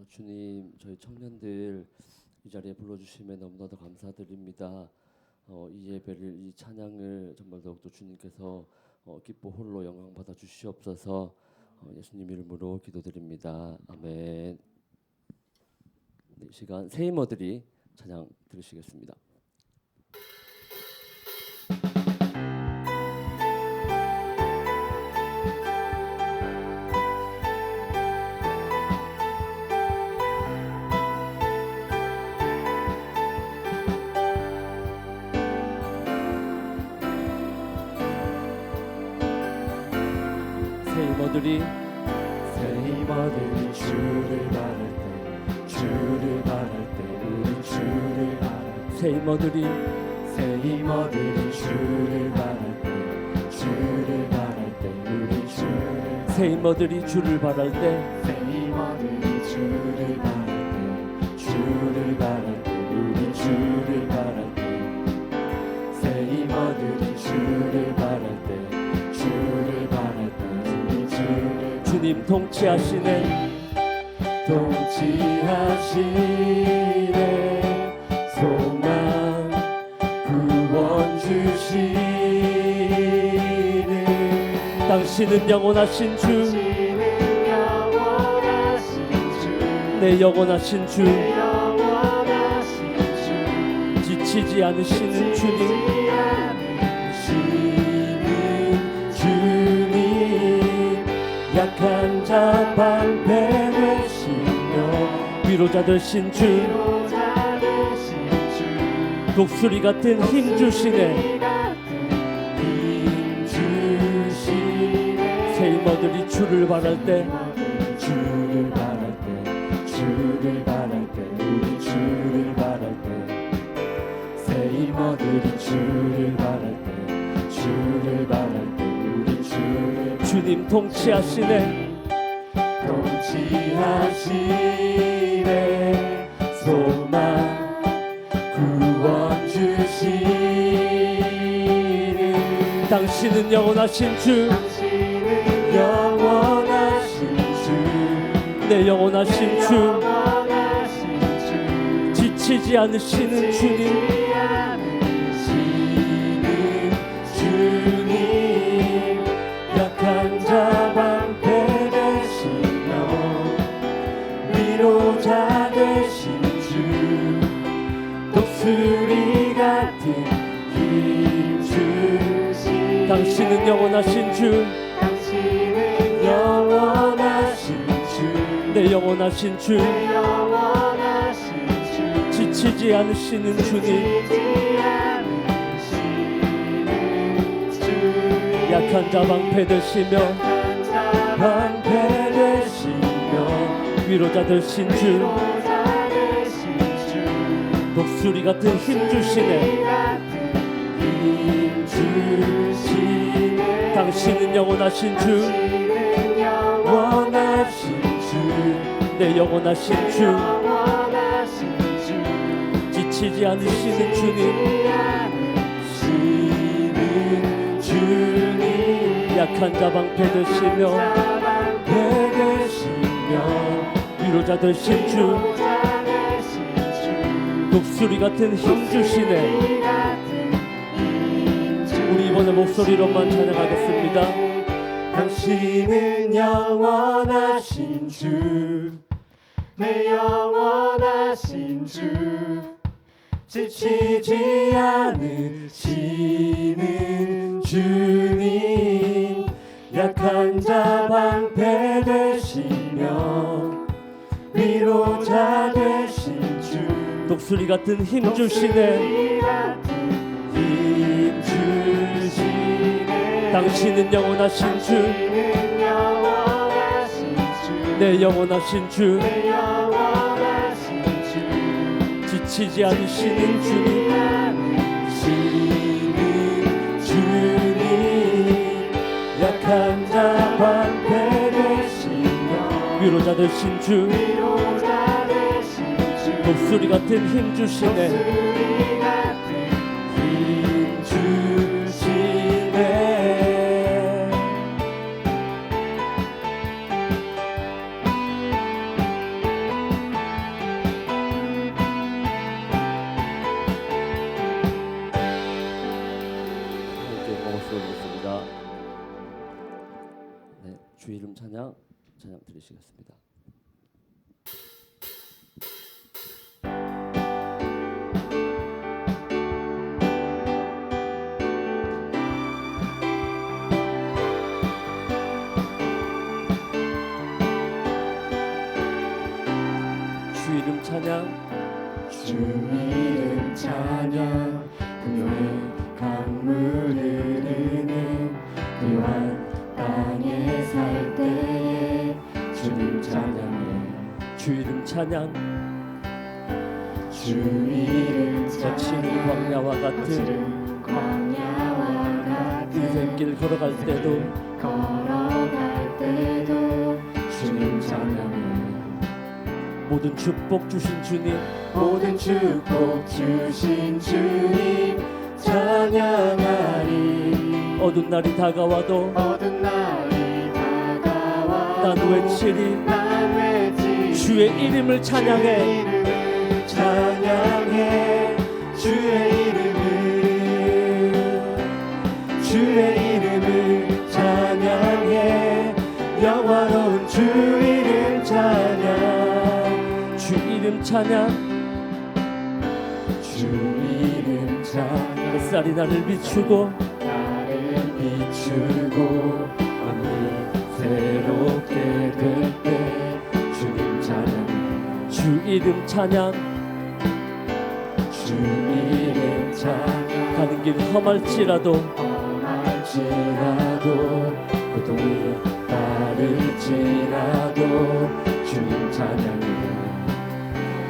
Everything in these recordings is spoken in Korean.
주님, 저희 청년들 이 자리에 불러주심에 너무나도 감사드립니다. 이 예배를, 이 찬양을 정말 더욱더 주님께서 기뻐 홀로 영광 받아 주시옵소서. 예수님 이름으로 기도드립니다. 아멘. 이 시간 세이머들이 찬양 들으시겠습니다. 세이머들이 주를 바랄 때 우리 주를 바랄 때 세이머들이 주를 바랄 때 우리 세이머들이 주를 바랄 때 세이머들이 주를 바랄 때 우리 주를 바랄 때 세이머들이 주를 바랄 때 주님 통치하시네 소망 구원 주시는 당신은 영원하신 주 내 영원하신 주 지치지 않으시는 주님 약한 자 방패 되시며 위로자 되신 주 독수리 같은 힘 주시네 세이머들이 주를 바랄 때 우리 주를 바랄 때 세이머들이 주를 바랄 때 우리 주를 주님 통치하시네 소망 구원 주시는 당신은 영원하신 주 내 영원하신 주 지치지 않으시는 주님 약한 자 방패 되시며 위로자 되신 주 독수리 같은 힘 주시 당신은 영원하신 주 내 영원하신 주 지치지 않으시는 주님 약한 자 방패 되시며 위로자 되신 주 독수리 같은 힘 주시네 당신은 영원하신 주 내 영원하신 주 지치지 않으시는 주님 약한 자 방패 되시며 위로자 되신 주 독수리 같은 힘 주시네 우리 이번에 목소리로만 찬양하겠습니다. 당신은 영원하신 주 내 영원하신 주 지치지 않으시는 주님 약한 자 방패 되시며 위로자 되신 주 독수리 같은 힘 주시네 당신은 영원하신 주 내 영원하신 주 지치지 않으시는 주님 약한 자 방패 되시며 위로자 되신 주 독수리 같은 힘 주시네 찬양 드리시겠습니다. 주 이름 찬양 주 이름 찬양 금요일 강물 흐르는 묘한 땅에 살 때에 주님 찬양해 주 이름 찬양 주 이름 거치는 찬양 광야와 같은 거칠은 광야와 같은 인생길 걸어갈 때도 걸어갈 때도 주님 찬양해 모든 축복 주신 주님 모든 축복 주신 주님 찬양하리 어두운 날이 다가와도 어두운 날이 다가와 난 외치리 난 외치 주의 이름을 찬양해 이름을 찬양해 주의 이름을 찬양해 영화로운 주 이름 찬양 주 이름 찬양 주 이름 찬양 햇살이 나를 비추고 나를 비추고 마음이 새롭게 될 때 주님 찬양 주 이름 찬양 주 이름 찬양 가는 길 험할지라도 험할지라도 고통이 따를지라도 주님 찬양해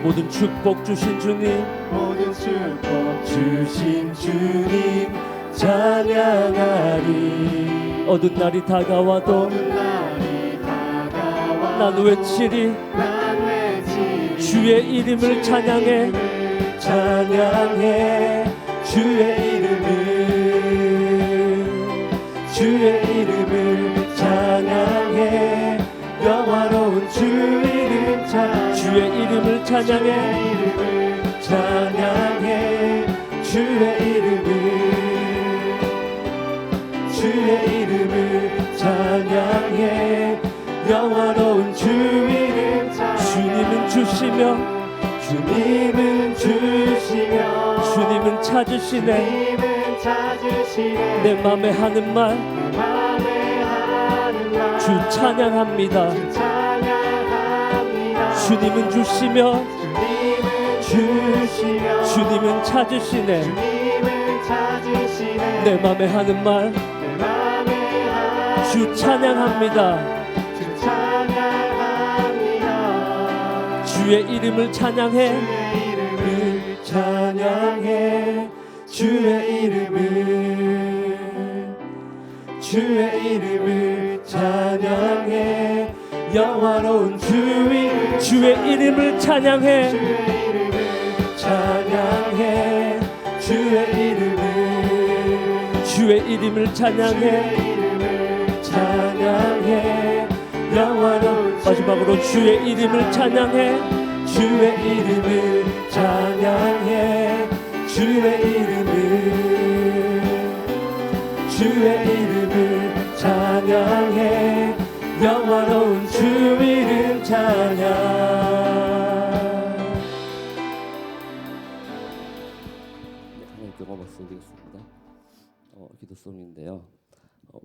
모든 축복 주신 주님 모든 축복 주신 주님 찬양하리 어두운 날이 다가와도 어두운 날이 다가와 난 외치리 난 외치리 주의 이름을 찬양해 찬양해 주의 이름을 찬양해 영화로운 주 이름 찬양 주의 이름을 찬양해 이름을 찬양해 주의 이름을 찬양해 영화로운 주 이름 찬양 주님은 주시며 주님은 주시며 주님은 찾으시네 주님은 찾으시네 내 맘에 하는 말 내 맘에 하는 말 주 찬양합니다 주 찬양합니다 주님은 주시며 주님은 주시며 주님은 찾으시네 주님은 찾으시네 내 맘에 하는 말 내 맘에 하는 주 찬양합니다 주 찬양합니다 주의 이름을 찬양해 주의 이름을 찬양해 주의 이름을 찬양해 영화로운 주의 이름을 찬양해 주의 이름을 찬양해 주의 이름을 찬양해 찬양해 영화로운 마지막으로 주의 이름을 찬양해 주의 이름을 찬양해 주의 이름을 찬양해 영화로운 주 이름 찬양 하나님께 고막 드리겠습니다. 기도송인데요.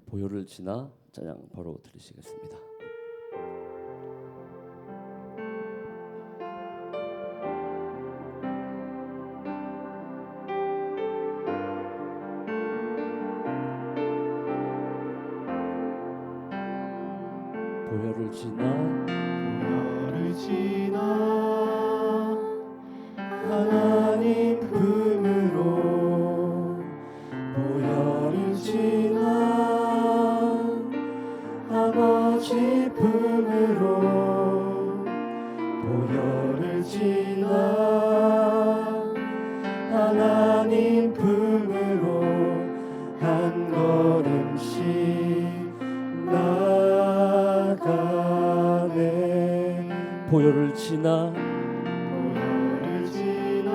보혈을 지나 찬양 바로 드리시겠습니다. 보혈을 지나 하나님 품으로 보혈을 지나 아버지 품으로 보혈을 지나 하나님 품으로 한 걸음씩 나가네 보혈을 지나 보혈을 지나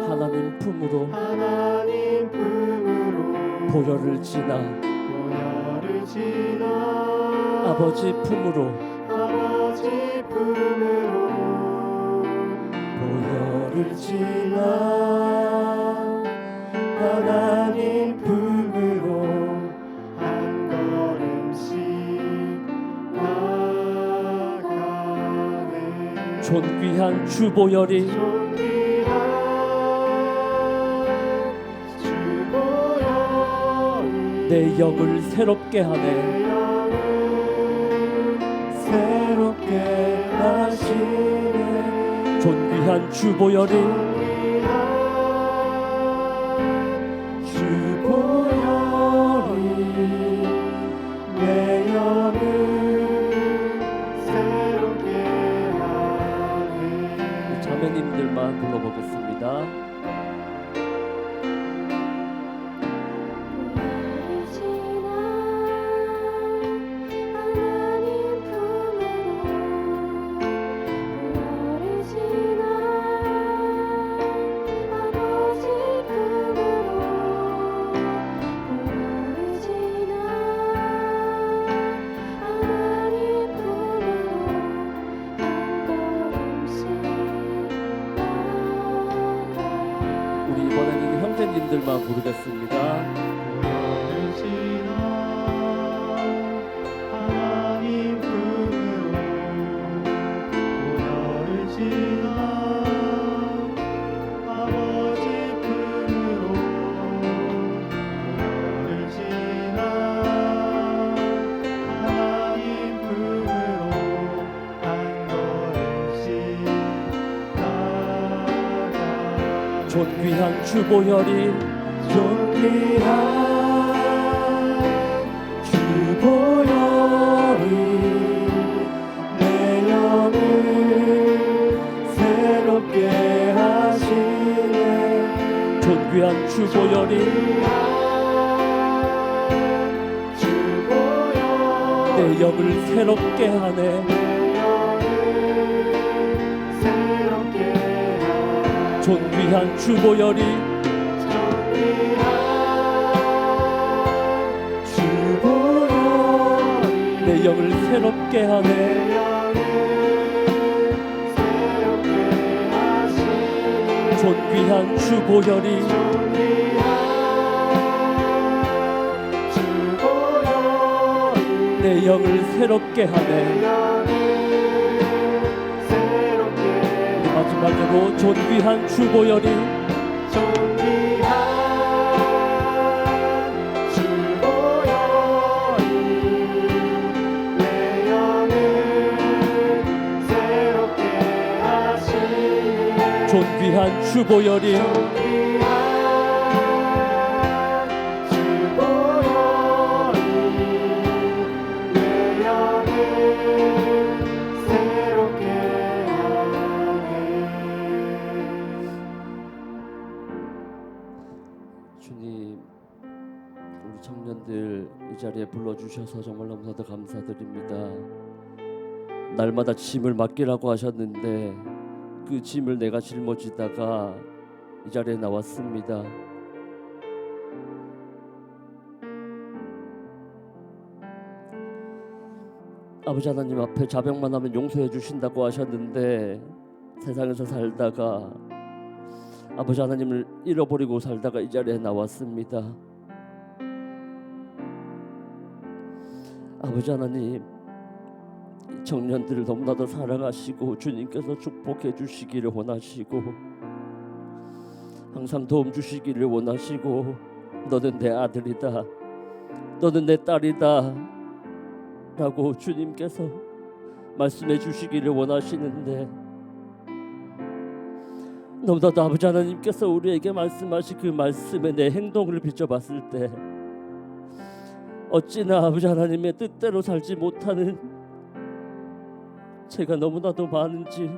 하나님 품으로 하나님 품으로 보혈을 지나 보혈을 지나 아버지 품으로 아버지 품으로 보혈을 지나 하나님 품으로 한 걸음씩 나가네. 존귀한 주보혈이 존귀한 주보혈이 내 영을 새롭게 하네. 내 영을 새롭게 하시네. 존귀한 주보혈이 주보혈이 내 영을 새롭게 하네. 자매님들만 불러보겠습니다. 우리 이번에는 형제님들만 부르겠습니다. 보혈을 지나 하나님 품으로 보혈을 지나 아버지 품으로 보혈을 지나 하나님 품으로 한 걸음씩 나가. 존귀한 주보혈이 존귀한 주보혈이 내 영을 새롭게 하시네. 존귀한 주보혈이 내 영을 새롭게 하네. 존귀한 주보혈이 내 영을 새롭게 하네. 존귀한 주보혈이 내 영을 새롭게 하네. 마지막으로 존귀한 주보혈이 내 영을 새롭게 하시네. 존귀한 주보혈이 내 영을 새롭게 하네. 주님, 우리 청년들 이 자리에 불러주셔서 정말 너무나도 감사드립니다. 날마다 짐을 맡기라고 하셨는데 그 짐을 내가 짊어지다가 이 자리에 나왔습니다. 아버지 하나님 앞에 자병만 하면 용서해 주신다고 하셨는데 세상에서 살다가 아버지 하나님을 잃어버리고 살다가 이 자리에 나왔습니다. 아버지 하나님, 이 청년들을 너무나도 사랑하시고 주님께서 축복해 주시기를 원하시고 항상 도움 주시기를 원하시고 너는 내 아들이다, 너는 내 딸이다 라고 주님께서 말씀해 주시기를 원하시는데 너무나도 아버지 하나님께서 우리에게 말씀하신 그 말씀에 내 행동을 비춰봤을 때 어찌나 아버지 하나님의 뜻대로 살지 못하는 제가 너무나도 많은지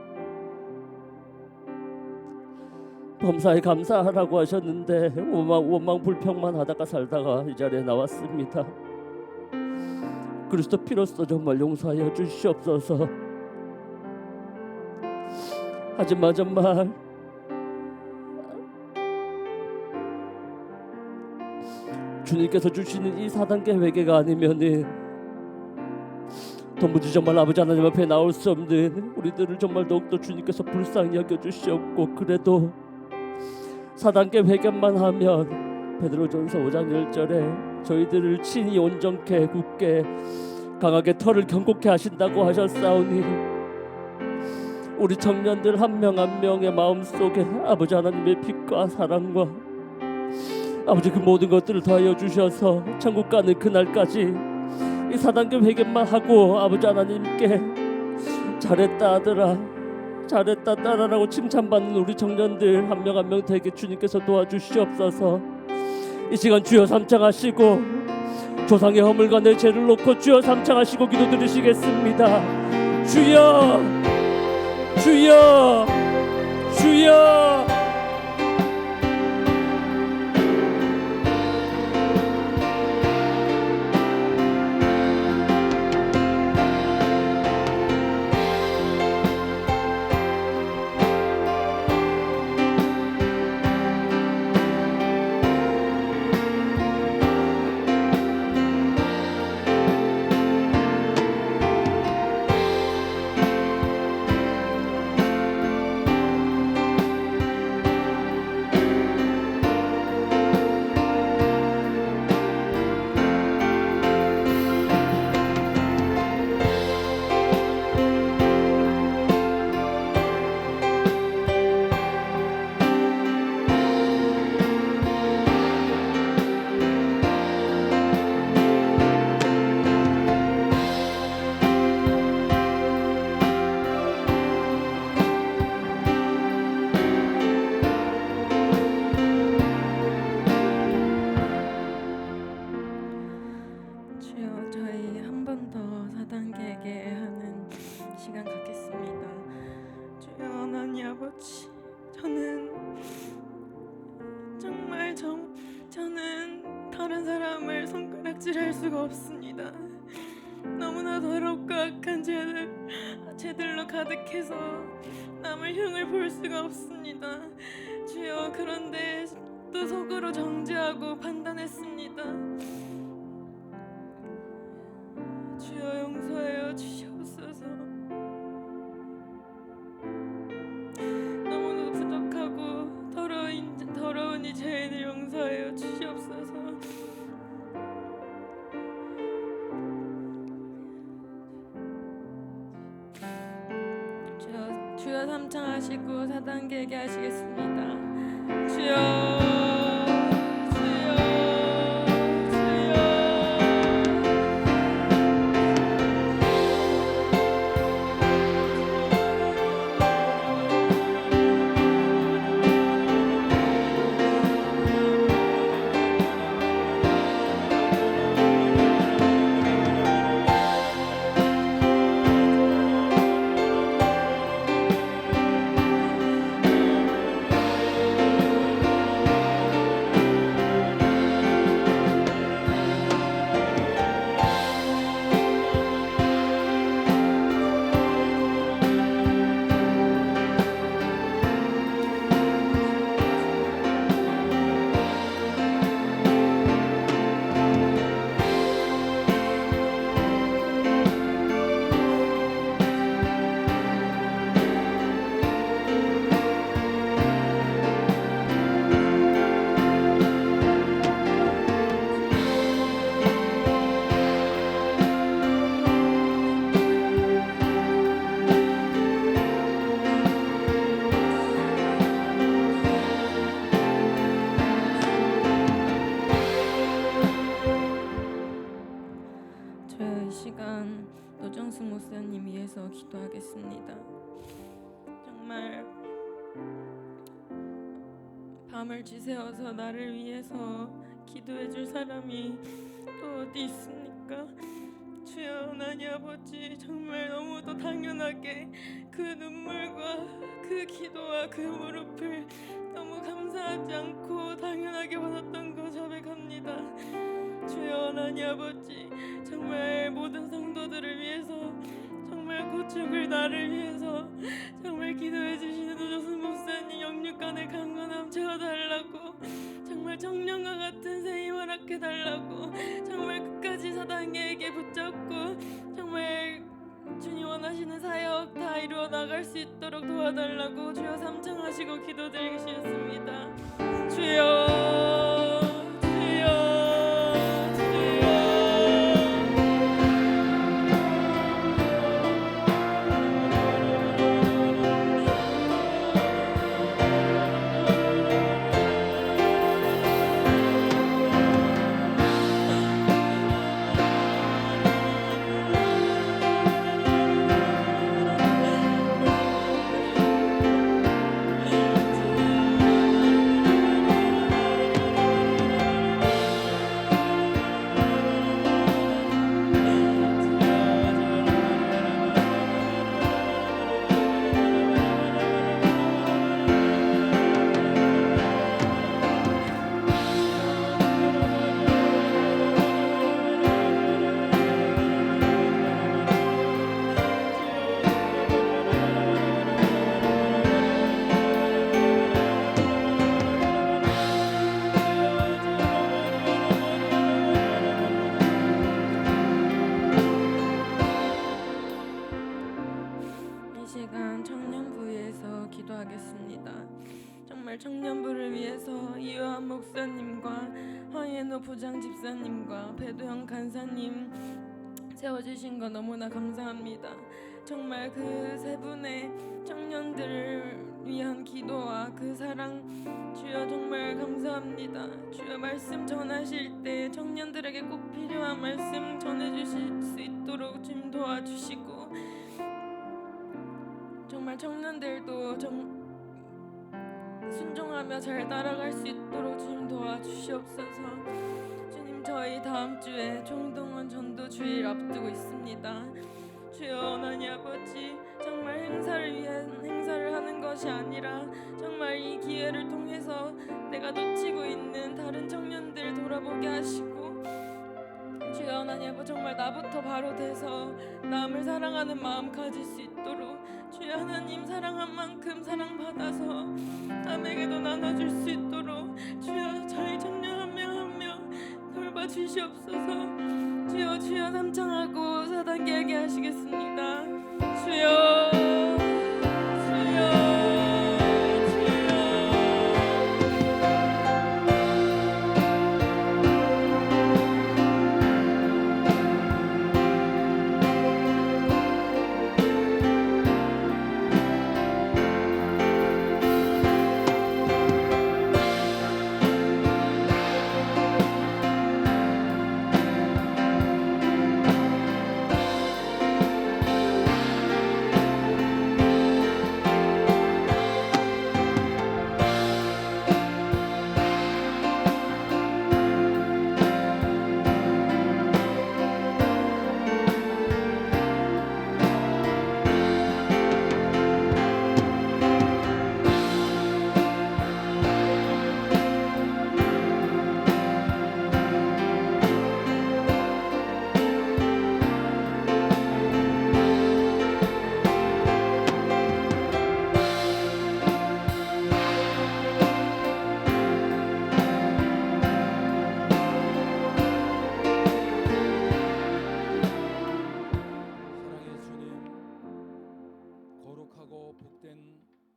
범사에 감사하라고 하셨는데 원망 불평만 하다가 살다가 이 자리에 나왔습니다. 그리스도 피로써 정말 용서하여 주시옵소서. 하지만 정말 주님께서 주시는 이 4단계 회개가 아니면은 도무지 정말 아버지 하나님 앞에 나올 수 없는 우리들을 정말 더욱더 주님께서 불쌍히 여겨주시옵고, 그래도 4단계 회개만 하면 베드로전서 5장 10절에 저희들을 친히 온전케 굳게 강하게 털을 견고케 하신다고 하셨사오니, 우리 청년들 한 명 한 명의 마음속에 아버지 하나님의 빛과 사랑과 아버지 그 모든 것들을 더하여 주셔서 천국 가는 그날까지 이 4단계 회개만 하고 아버지 하나님께 잘했다 아들아, 잘했다 딸아라고 칭찬받는 우리 청년들 한 명 한 명 되게 주님께서 도와주시옵소서. 이 시간 주여 삼창하시고 조상의 허물과 내 죄를 놓고 주여 삼창하시고 기도드리시겠습니다. 주여, 주여, 주여. 주여, 저희 한 번 더 4단계에게 하는 시간 갖겠습니다. 주여 하나님 아버지, 저는 정말 저는 다른 사람을 손가락질할 수가 없습니다. 너무나 더럽고 악한 죄들로 가득해서 남을 흉을 볼 수가 없습니다. 주여, 그런데 또 속으로 정죄하고 판단했습니다. 주여 용서하여 주시옵소서. 너무나도 부족하고 더러운 이 죄인을 용서하여 주시옵소서. 주여 삼창하시고 4단계에게 하시겠습니다. 주여, 이 시간 노정수 목사님 위해서 기도하겠습니다. 정말 밤을 지새워서 나를 위해서 기도해줄 사람이 또 어디 있습니까? 주여 하나님 아버지, 정말 너무도 당연하게 그 눈물과 그 기도와 그 무릎을 너무 감사하지 않고 당연하게 받았던 거 자백합니다. 주여 하나님 아버지, 정말 모든 성도들을 위해서, 정말 곧 죽을 나를 위해서 정말 기도해 주시는 노정순 목사님 영육간의 강건함 채워달라고, 정말 청년과 같은 새 힘을 얻게 달라고, 정말 끝까지 사단계에게 붙잡고 정말 주님 원하시는 사역 다 이루어 나갈 수 있도록 도와달라고 주여 삼창하시고 기도드리겠습니다. 주여 주여 주여. 이 시간 청년부에서 기도하겠습니다. 정말 청년부를 위해서 이요한 목사님과 황현호 부장 집사님과 배도영 간사님 세워주신 거 너무나 감사합니다. 정말 그 세 분의 청년들을 위한 기도와 그 사랑 주여 정말 감사합니다. 주여 말씀 전하실 때 청년들에게 꼭 필요한 말씀 전해주실 수 있도록 주님 도와주시고 정말 청년들도 순종하며 잘 따라갈 수 있도록 주님 도와주시옵소서. 주님 저희 다음 주에 총동원 전도 주일 앞두고 있습니다. 주여 하나님 아버지 정말 행사를 하는 것이 아니라 정말 이 기회를 통해서 내가 놓치고 있는 다른 청년들 돌아보게 하시고 주여 하나님 아버지 정말 나부터 바로 돼서 남을 사랑하는 마음 가질 수 있도록 주여 하나님 사랑한 만큼 사랑받아서 남에게도 나눠줄 수 있도록 주여 저희 청년 한 명 한 명 돌봐주시옵소서. 주여 주여 삼창하고 4단계 얘기하시겠습니다. 주여 주여 주여.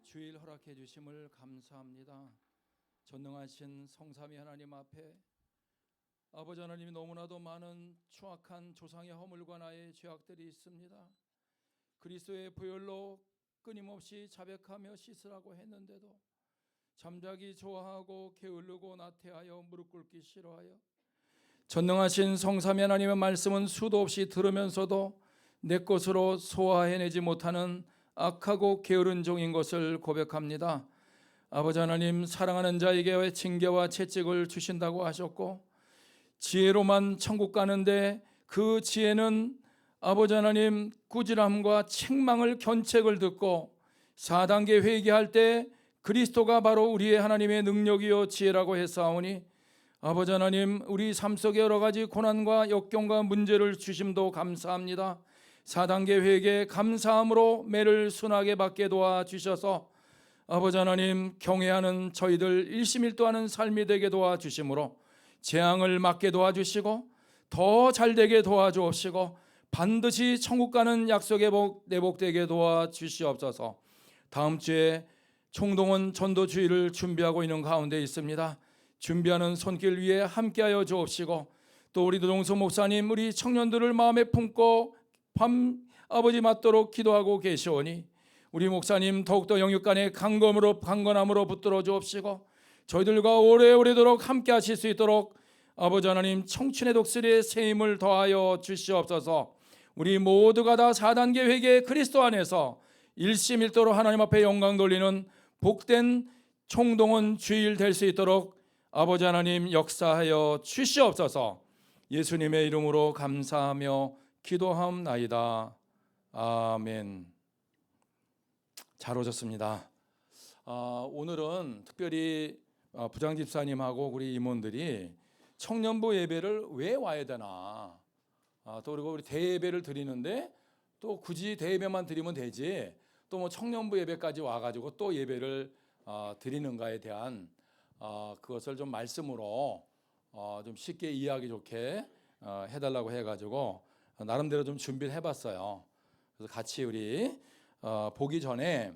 주일 허락해 주심을 감사합니다. 전능하신 성삼위 하나님 앞에 아버지 하나님이 너무나도 많은 추악한 조상의 허물과 나의 죄악들이 있습니다. 그리스도의 보혈로 끊임없이 자백하며 씻으라고 했는데도 잠자기 좋아하고 게으르고 나태하여 무릎 꿇기 싫어하여 전능하신 성삼위 하나님의 말씀은 수도 없이 들으면서도 내 것으로 소화해내지 못하는 악하고 게으른 종인 것을 고백합니다. 아버지 하나님, 사랑하는 자에게 징계와 채찍을 주신다고 하셨고 지혜로만 천국 가는데 그 지혜는 아버지 하나님 꾸지람과 책망을 견책을 듣고 4단계 회개할 때 그리스도가 바로 우리의 하나님의 능력이요 지혜라고 했사오니 아버지 하나님, 우리 삶 속에 여러 가지 고난과 역경과 문제를 주심도 감사합니다. 4단계 회개 감사함으로 매를 순하게 받게 도와주셔서 아버지 하나님, 경외하는 저희들 일심일도하는 삶이 되게 도와주심으로 재앙을 막게 도와주시고 더 잘되게 도와주옵시고 반드시 천국 가는 약속의 복 내복되게 도와주시옵소서. 다음 주에 총동원 전도주의를 준비하고 있는 가운데 있습니다. 준비하는 손길 위에 함께하여 주옵시고, 또 우리 노동수 목사님, 우리 청년들을 마음에 품고 밤 아버지 맞도록 기도하고 계시오니 우리 목사님 더욱더 영육간의 강건함으로 붙들어 주옵시고, 저희들과 오래오래도록 함께 하실 수 있도록 아버지 하나님 청춘의 독수리의 새 힘을 더하여 주시옵소서. 우리 모두가 다 4단계 회개 그리스도 안에서 일심일도로 하나님 앞에 영광 돌리는 복된 총동원 주일 될 수 있도록 아버지 하나님 역사하여 주시옵소서. 예수님의 이름으로 감사하며 기도하옵나이다. 아멘. 잘 오셨습니다. 오늘은 특별히 부장집사님하고 우리 임원들이 청년부 예배를 왜 와야 되나, 또 그리고 우리 대예배를 드리는데 또 굳이 대예배만 드리면 되지 또 뭐 청년부 예배까지 와가지고 또 예배를 드리는가에 대한 그것을 좀 말씀으로 좀 쉽게 이해하기 좋게 해달라고 해가지고 나름대로 좀 준비를 해봤어요. 그래서 같이 우리 보기 전에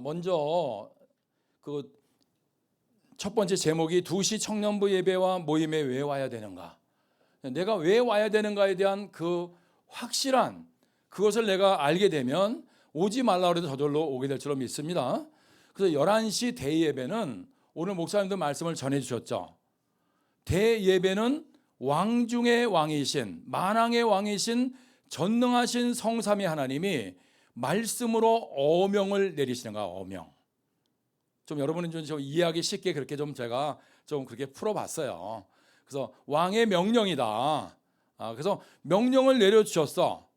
먼저 그 첫 번째 제목이 2시 청년부 예배와 모임에 왜 와야 되는가, 내가 왜 와야 되는가에 대한 그 확실한 그것을 내가 알게 되면 오지 말라 그래도 저절로 오게 될 줄로 믿습니다. 그래서 11시 대예배는 오늘 목사님도 말씀을 전해 주셨죠. 대예배는 왕 중의 왕이신, 만왕의 왕이신 전능하신 성삼위 하나님이 말씀으로 어명을 내리시는 거야. 어명. 좀 여러분은 좀 이해하기 쉽게 그렇게 좀 제가 좀 그렇게 풀어봤어요. 그래서 왕의 명령이다. 그래서 명령을 내려주셨어.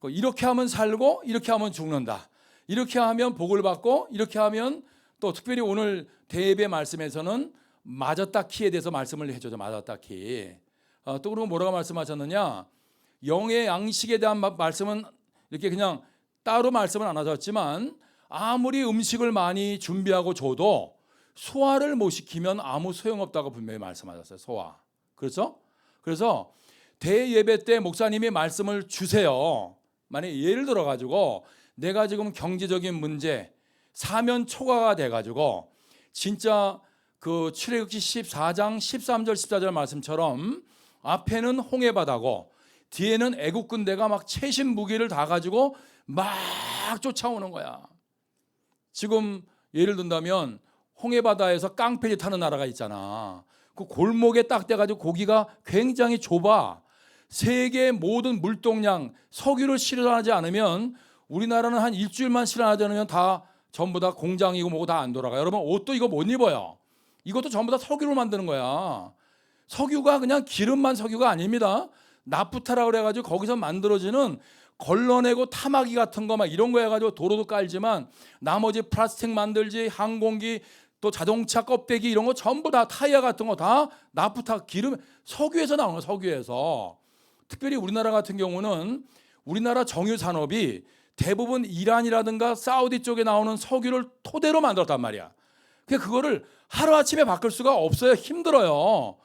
이렇게 하면 살고 이렇게 하면 죽는다. 이렇게 하면 복을 받고 이렇게 하면, 또 특별히 오늘 대예배 말씀에서는 맞았다 키에 대해서 말씀을 해줘죠. 맞았다 키. 또 그리고 뭐라고 말씀하셨느냐, 영의 양식에 대한 말씀은 이렇게 그냥 따로 말씀은 안 하셨지만 아무리 음식을 많이 준비하고 줘도 소화를 못 시키면 아무 소용없다고 분명히 말씀하셨어요. 소화. 그렇죠? 그래서 대예배 때 목사님이 말씀을 주세요. 만약에 예를 들어 가지고 내가 지금 경제적인 문제, 사면 초과가 돼 가지고 진짜 그 출애굽기 14장 13절 14절 말씀처럼 앞에는 홍해바다고 뒤에는 애국 군대가 막 최신 무기를 다 가지고 막 쫓아오는 거야. 지금 예를 든다면 홍해바다에서 깡패리 타는 나라가 있잖아. 그 골목에 딱 돼가지고 고기가 굉장히 좁아. 세계 모든 물동량 석유를 실현하지 않으면, 우리나라는 한 일주일만 실현하지 않으면 다 전부 다 공장이고 뭐고 다 안 돌아가. 여러분 옷도 이거 못 입어요. 이것도 전부 다 석유로 만드는 거야. 석유가 그냥 기름만 석유가 아닙니다. 나프타라고 그래가지고 거기서 만들어지는 걸러내고 타마기 같은 거 막 이런 거 해가지고 도로도 깔지만 나머지 플라스틱 만들지, 항공기, 또 자동차 껍데기 이런 거 전부 다 타이어 같은 거 다 나프타 기름 석유에서 나오는 거예요. 석유에서. 특별히 우리나라 같은 경우는 우리나라 정유 산업이 대부분 이란이라든가 사우디 쪽에 나오는 석유를 토대로 만들었단 말이야. 그거를 하루아침에 바꿀 수가 없어요. 힘들어요.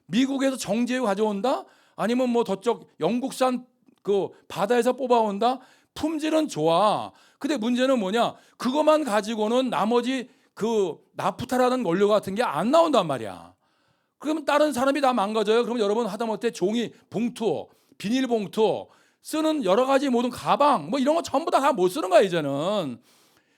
미국에서 정제유 가져온다? 아니면 뭐 저쪽 영국산 그 바다에서 뽑아온다? 품질은 좋아. 근데 문제는 뭐냐? 그것만 가지고는 나머지 그 나프타라는 원료 같은 게 안 나온단 말이야. 그러면 다른 사람이 다 망가져요. 그러면 여러분 하다못해 종이 봉투, 비닐봉투 쓰는 여러 가지 모든 가방 뭐 이런 거 전부 다 못 쓰는 거야 이제는.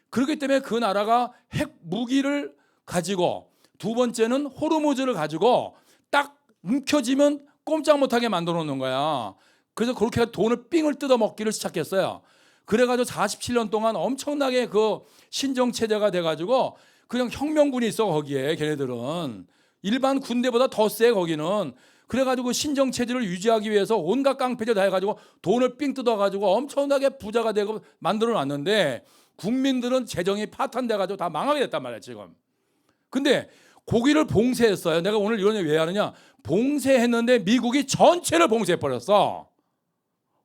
그렇기 때문에 그 나라가 핵 무기를 가지고, 두 번째는 호르무즈를 가지고 딱 움켜쥐면 꼼짝 못하게 만들어 놓는 거야. 그래서 그렇게 돈을 삥을 뜯어 먹기를 시작했어요. 그래가지고 47년 동안 엄청나게 그 신정체제가 돼가지고 그냥 혁명군이 있어 거기에. 걔네들은 일반 군대보다 더 세 거기는. 그래가지고 신정체제를 유지하기 위해서 온갖 깡패들 다 해가지고 돈을 삥 뜯어가지고 엄청나게 부자가 되고 만들어놨는데 국민들은 재정이 파탄돼가지고 다 망하게 됐단 말이야 지금. 근데 고기를 봉쇄했어요. 내가 오늘 이런 얘기 왜 하느냐, 봉쇄했는데 미국이 전체를 봉쇄해버렸어.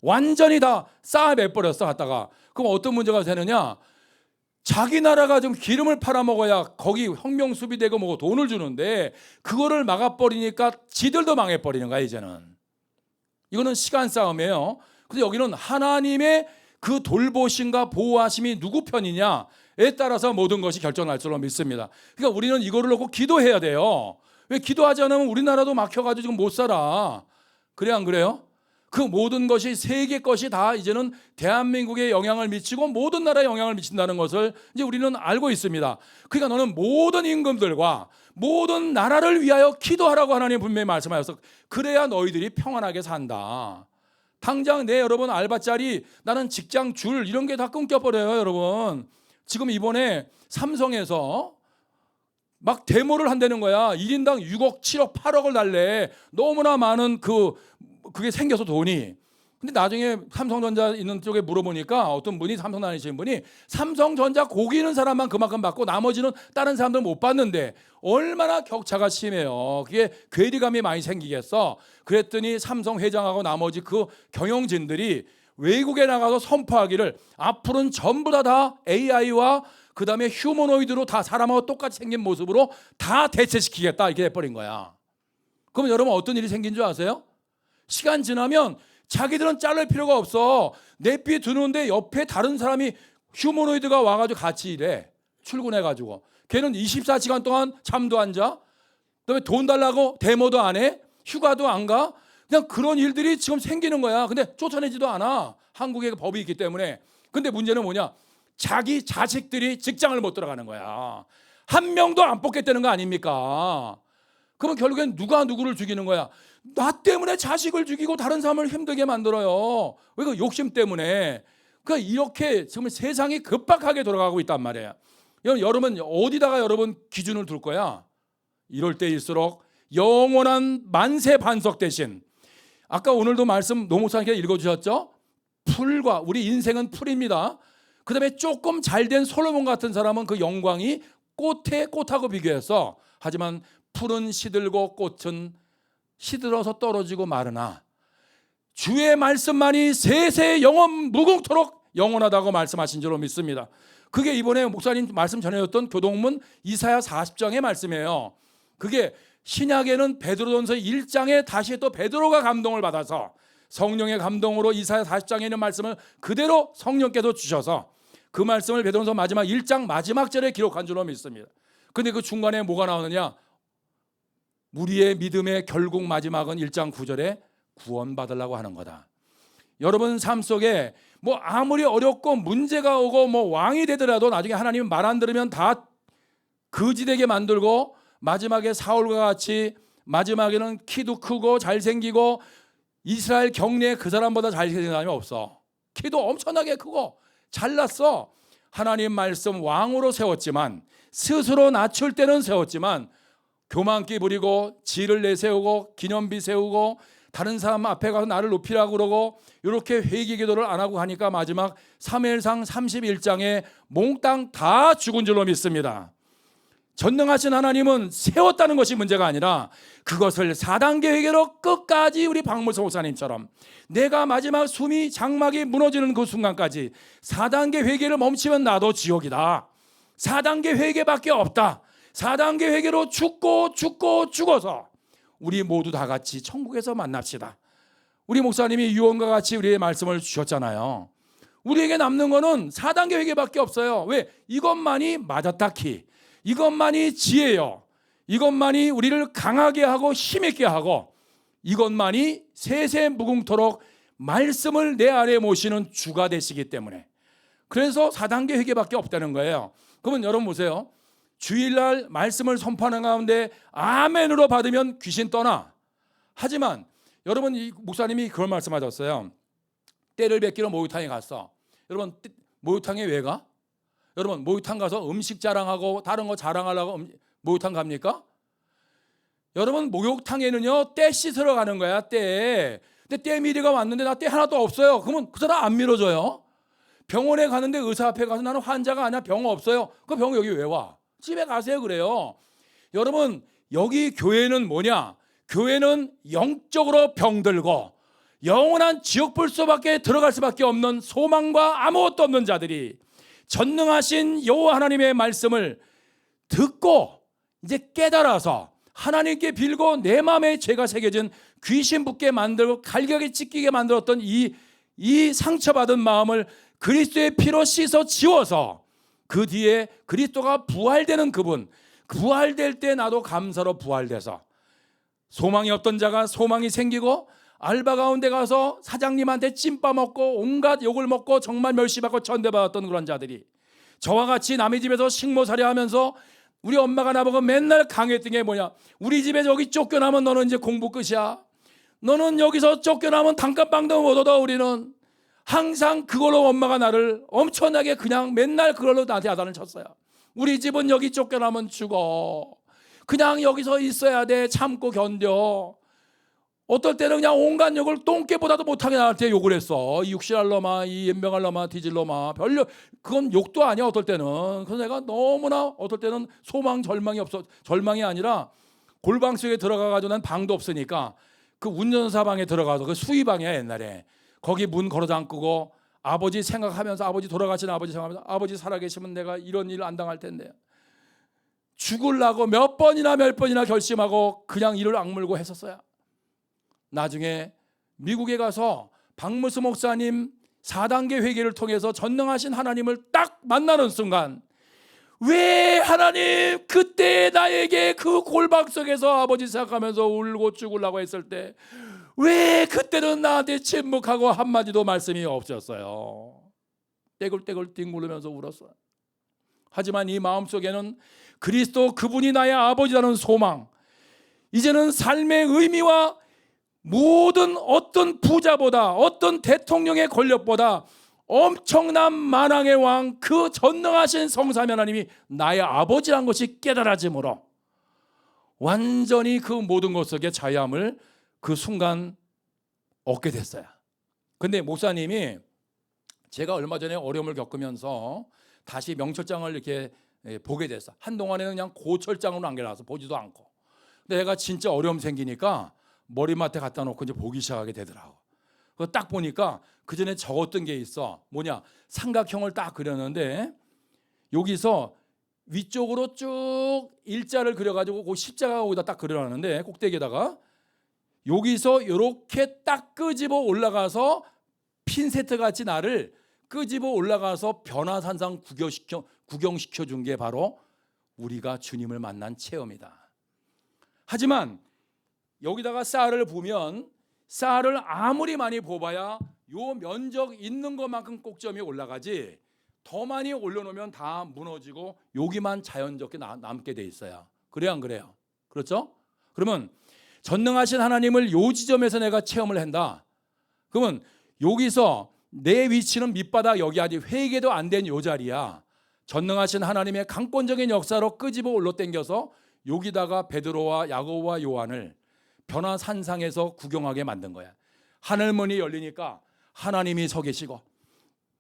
완전히 다 쌓아매버렸어 갖다가. 그럼 어떤 문제가 되느냐, 자기 나라가 좀 기름을 팔아먹어야 거기 혁명 수비되고 뭐고 돈을 주는데 그거를 막아버리니까 지들도 망해버리는 거야 이제는. 이거는 시간 싸움이에요. 근데 여기는 하나님의 그 돌보심과 보호하심이 누구 편이냐에 따라서 모든 것이 결정날 줄로 믿습니다. 그러니까 우리는 이거를 놓고 기도해야 돼요. 왜 기도하지 않으면 우리나라도 막혀가지고 지금 못 살아. 그래 안 그래요? 그 모든 것이 세계 것이 다 이제는 대한민국에 영향을 미치고 모든 나라에 영향을 미친다는 것을 이제 우리는 알고 있습니다. 그러니까 너는 모든 임금들과 모든 나라를 위하여 기도하라고 하나님 분명히 말씀하셔서 그래야 너희들이 평안하게 산다. 당장 내 여러분 알바짜리 나는 직장 줄 이런 게 다 끊겨버려요. 여러분 지금 이번에 삼성에서 막 데모를 한다는 거야. 1인당 6억 7억 8억을 달래. 너무나 많은 그게 생겨서 돈이. 근데 나중에 삼성전자 있는 쪽에 물어보니까 어떤 분이 삼성 다니시는 분이 삼성전자 고기 있는 사람만 그만큼 받고 나머지는 다른 사람들 못 받는데 얼마나 격차가 심해요. 그게 괴리감이 많이 생기겠어. 그랬더니 삼성 회장하고 나머지 그 경영진들이 외국에 나가서 선포하기를 앞으로는 전부 다 AI와 그 다음에 휴머노이드로 다 사람하고 똑같이 생긴 모습으로 다 대체시키겠다 이렇게 해버린 거야. 그러면 여러분 어떤 일이 생긴 줄 아세요? 시간 지나면 자기들은 자를 필요가 없어. 내비 두는데 옆에 다른 사람이 휴머노이드가 와가지고 같이 일해. 출근해가지고. 걔는 24시간 동안 잠도 안 자. 그다음에 돈 달라고 데모도 안 해. 휴가도 안 가. 그냥 그런 일들이 지금 생기는 거야. 근데 쫓아내지도 않아. 한국에 법이 있기 때문에. 근데 문제는 뭐냐? 자기 자식들이 직장을 못 들어가는 거야. 한 명도 안 뽑겠다는 거 아닙니까? 그러면 결국엔 누가 누구를 죽이는 거야? 나 때문에 자식을 죽이고 다른 사람을 힘들게 만들어요. 왜 그 욕심 때문에. 그러니까 이렇게 지금 세상이 급박하게 돌아가고 있단 말이에요. 여러분 어디다가 여러분 기준을 둘 거야? 이럴 때일수록 영원한 만세 반석 대신 아까 오늘도 말씀 노목사님께 읽어주셨죠? 풀과 우리 인생은 풀입니다. 그 다음에 조금 잘된 솔로몬 같은 사람은 그 영광이 꽃에 꽃하고 비교해서 하지만 풀은 시들고 꽃은 시들어서 떨어지고 마르나 주의 말씀만이 세세 영원 무궁토록 영원하다고 말씀하신 줄로 믿습니다. 그게 이번에 목사님 말씀 전해줬던 교동문 이사야 40장의 말씀이에요. 그게 신약에는 베드로전서 1장에 다시 또 베드로가 감동을 받아서 성령의 감동으로 이사야 40장에 있는 말씀을 그대로 성령께서 주셔서 그 말씀을 베드로전서 마지막 1장 마지막 절에 기록한 줄로 믿습니다. 근데 그 중간에 뭐가 나오느냐? 우리의 믿음의 결국 마지막은 1장 9절에 구원받으려고 하는 거다. 여러분 삶 속에 뭐 아무리 어렵고 문제가 오고 뭐 왕이 되더라도 나중에 하나님 말 안 들으면 다 거지되게 만들고 마지막에 사울과 같이 마지막에는 키도 크고 잘생기고 이스라엘 경내에 그 사람보다 잘생긴 사람이 없어. 키도 엄청나게 크고 잘났어. 하나님 말씀 왕으로 세웠지만 스스로 낮출 때는 세웠지만 교만기 부리고 지를 내세우고 기념비 세우고 다른 사람 앞에 가서 나를 높이라고 그러고 이렇게 회개 기도를 안 하고 하니까 마지막 사무엘상 31장에 몽땅 다 죽은 줄로 믿습니다. 전능하신 하나님은 세웠다는 것이 문제가 아니라 그것을 4단계 회개로 끝까지 우리 박물서 목사님처럼 내가 마지막 숨이 장막이 무너지는 그 순간까지 4단계 회개를 멈추면 나도 지옥이다. 4단계 회개밖에 없다. 4단계 회개로 죽어서 우리 모두 다 같이 천국에서 만납시다. 우리 목사님이 유언과 같이 우리의 말씀을 주셨잖아요. 우리에게 남는 거는 4단계 회개밖에 없어요. 왜? 이것만이 맞았다키. 이것만이 지혜요. 이것만이 우리를 강하게 하고 힘있게 하고 이것만이 세세 무궁토록 말씀을 내 안에 모시는 주가 되시기 때문에 그래서 4단계 회개밖에 없다는 거예요. 그러면 여러분 보세요. 주일날 말씀을 선포하는 가운데 아멘으로 받으면 귀신 떠나. 하지만 여러분 이 목사님이 그런 말씀하셨어요. 때를 뵙기로 목욕탕에 갔어. 여러분 목욕탕에 왜 가? 여러분 목욕탕 가서 음식 자랑하고 다른 거 자랑하려고 목욕탕 갑니까? 여러분 목욕탕에는요 때 씻으러 가는 거야. 때. 근데 때 미리가 왔는데 나 때 하나도 없어요. 그러면 그 사람 안 밀어줘요. 병원에 가는데 의사 앞에 가서 나는 환자가 아니야. 병 없어요. 그 병 여기 왜 와? 집에 가세요 그래요. 여러분 여기 교회는 뭐냐? 교회는 영적으로 병들고 영원한 지옥불소밖에 들어갈 수밖에 없는 소망과 아무것도 없는 자들이 전능하신 여호와 하나님의 말씀을 듣고 이제 깨달아서 하나님께 빌고 내 마음에 죄가 새겨진 귀신 붙게 만들고 갈격에 찢기게 만들었던 이 상처받은 마음을 그리스도의 피로 씻어 지워서 그 뒤에 그리스도가 부활되는 그분, 부활될 때 나도 감사로 부활돼서 소망이 없던 자가 소망이 생기고 알바 가운데 가서 사장님한테 찐빠 먹고 온갖 욕을 먹고 정말 멸시받고 천대받았던 그런 자들이 저와 같이 남의 집에서 식모살이 하면서 우리 엄마가 나보고 맨날 강요했던 게 뭐냐, 우리 집에 저기 쫓겨나면 너는 이제 공부 끝이야, 너는 여기서 쫓겨나면 단칸방도 못 얻어. 우리는 항상 그걸로 엄마가 나를 엄청나게 그냥 맨날 그걸로 나한테 야단을 쳤어요. 우리 집은 여기 쫓겨나면 죽어, 그냥 여기서 있어야 돼, 참고 견뎌. 어떨 때는 그냥 온갖 욕을 똥개보다도 못하게 나한테 욕을 했어. 이 육신할 놈아, 이 연병할 놈아, 뒤질 놈아. 별로 그건 욕도 아니야 어떨 때는. 그래서 내가 너무나 어떨 때는 소망 절망이 없어. 절망이 아니라 골방 속에 들어가가지고 난 방도 없으니까 그 운전사 방에 들어가서 그 수의방이야 옛날에. 거기 문 걸어 잠그고 아버지 생각하면서, 아버지 돌아가신 아버지 생각하면서, 아버지 살아계시면 내가 이런 일 안 당할 텐데 죽으려고 몇 번이나 결심하고 그냥 이를 악물고 했었어요. 나중에 미국에 가서 박무수 목사님 4단계 회개를 통해서 전능하신 하나님을 딱 만나는 순간, 왜 하나님 그때 나에게 그 골방 속에서 아버지 생각하면서 울고 죽으려고 했을 때 왜 그때는 나한테 침묵하고 한마디도 말씀이 없었어요. 떼굴떼굴 뒹굴면서 울었어요. 하지만 이 마음속에는 그리스도 그분이 나의 아버지라는 소망, 이제는 삶의 의미와 모든 어떤 부자보다 어떤 대통령의 권력보다 엄청난 만왕의 왕 그 전능하신 성삼위 하나님이 나의 아버지란 것이 깨달아짐으로 완전히 그 모든 것 속에 자유함을 그 순간 얻게 됐어요. 근데 목사님이 제가 얼마 전에 어려움을 겪으면서 다시 명철장을 이렇게 보게 됐어. 한동안에는 그냥 고철장으로 남겨놔서 보지도 않고. 근데 내가 진짜 어려움 생기니까 머리맡에 갖다 놓고 이제 보기 시작하게 되더라고. 그거 딱 보니까 그 전에 적었던 게 있어. 뭐냐, 삼각형을 딱 그렸는데 여기서 위쪽으로 쭉 일자를 그려가지고 그 십자가 거기다 딱 그려놨는데 꼭대기에다가 여기서 이렇게 딱 끄집어 올라가서 핀세트 같이 나를 끄집어 올라가서 변화산상 구경시켜 준 게 바로 우리가 주님을 만난 체험이다. 하지만 여기다가 쌀을 보면 쌀을 아무리 많이 뽑아야 요 면적 있는 것만큼 꼭점이 올라가지 더 많이 올려놓으면 다 무너지고 여기만 자연스럽게 남게 돼 있어요. 그래요 안 그래요? 그렇죠? 그러면 전능하신 하나님을 요 지점에서 내가 체험을 한다. 그러면 여기서 내 위치는 밑바닥 여기 아직 회개도 안 된 요 자리야. 전능하신 하나님의 강권적인 역사로 끄집어 올려 당겨서 여기다가 베드로와 야고보와 요한을 변화산상에서 구경하게 만든 거야. 하늘문이 열리니까 하나님이 서 계시고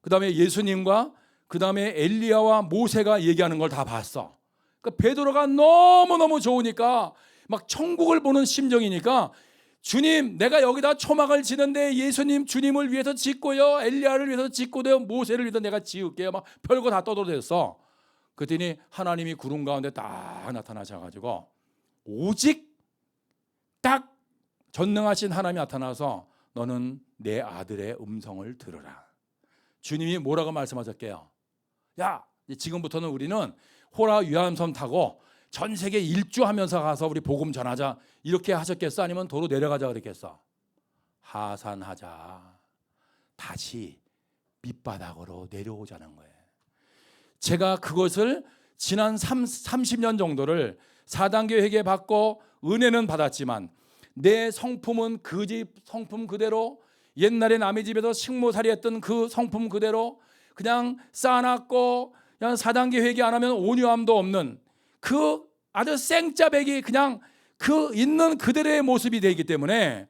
그 다음에 예수님과 그 다음에 엘리야와 모세가 얘기하는 걸 다 봤어. 그러니까 베드로가 너무너무 좋으니까 막 천국을 보는 심정이니까, 주님 내가 여기다 초막을 지는데 예수님 주님을 위해서 짓고요, 엘리야를 위해서 짓고요, 모세를 위해서 내가 지을게요. 막 별거 다 떠들어댔어. 그랬더니 하나님이 구름 가운데 딱 나타나셔가지고 오직 딱 전능하신 하나님이 나타나서 너는 내 아들의 음성을 들으라. 주님이 뭐라고 말씀하셨게요? 야, 지금부터는 우리는 호라 유람선 타고 전 세계 일주하면서 가서 우리 복음 전하자, 이렇게 하셨겠어? 아니면 도로 내려가자 그랬겠어? 하산하자. 다시 밑바닥으로 내려오자는 거예요. 제가 그것을 지난 30년 정도를 4단계 회개 받고 은혜는 받았지만 내 성품은 그 집 성품 그대로, 옛날에 남의 집에서 식모살이 했던 그 성품 그대로 그냥 쌓아놨고, 그냥 4단계 회개 안 하면 온유함도 없는 그 아주 생짜배기 그냥 그 있는 그대로의 모습이 되기 때문에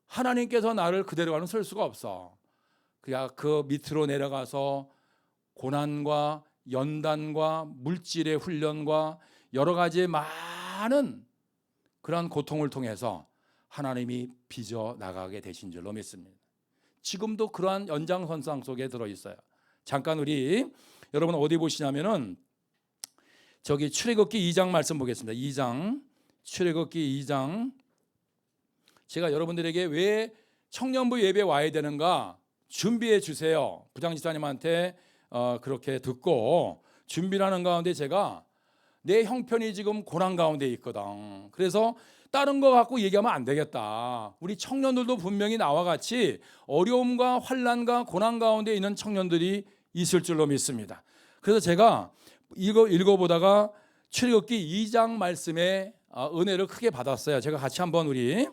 하나님께서 나를 그대로는 쓸 수가 없어. 그냥 그 밑으로 내려가서 고난과 연단과 물질의 훈련과 여러 가지 많은 그런 고통을 통해서 하나님이 빚어 나가게 되신 줄로 믿습니다. 지금도 그러한 연장선상 속에 들어있어요. 잠깐 우리 여러분 어디 보시냐면은 저기 출애굽기 2장 말씀 보겠습니다. 2장 출애굽기 2장. 제가 여러분들에게 왜 청년부 예배 와야 되는가 준비해 주세요. 부장지사님한테 그렇게 듣고 준비를 하는 가운데 제가 내 형편이 지금 고난 가운데 있거든. 그래서 다른 거 갖고 얘기하면 안 되겠다. 우리 청년들도 분명히 나와 같이 어려움과 환난과 고난 가운데 있는 청년들이 있을 줄로 믿습니다. 그래서 제가 이거 읽어보다가 출애굽기 2장 말씀에 은혜를 크게 받았어요. 제가 같이 한번 우리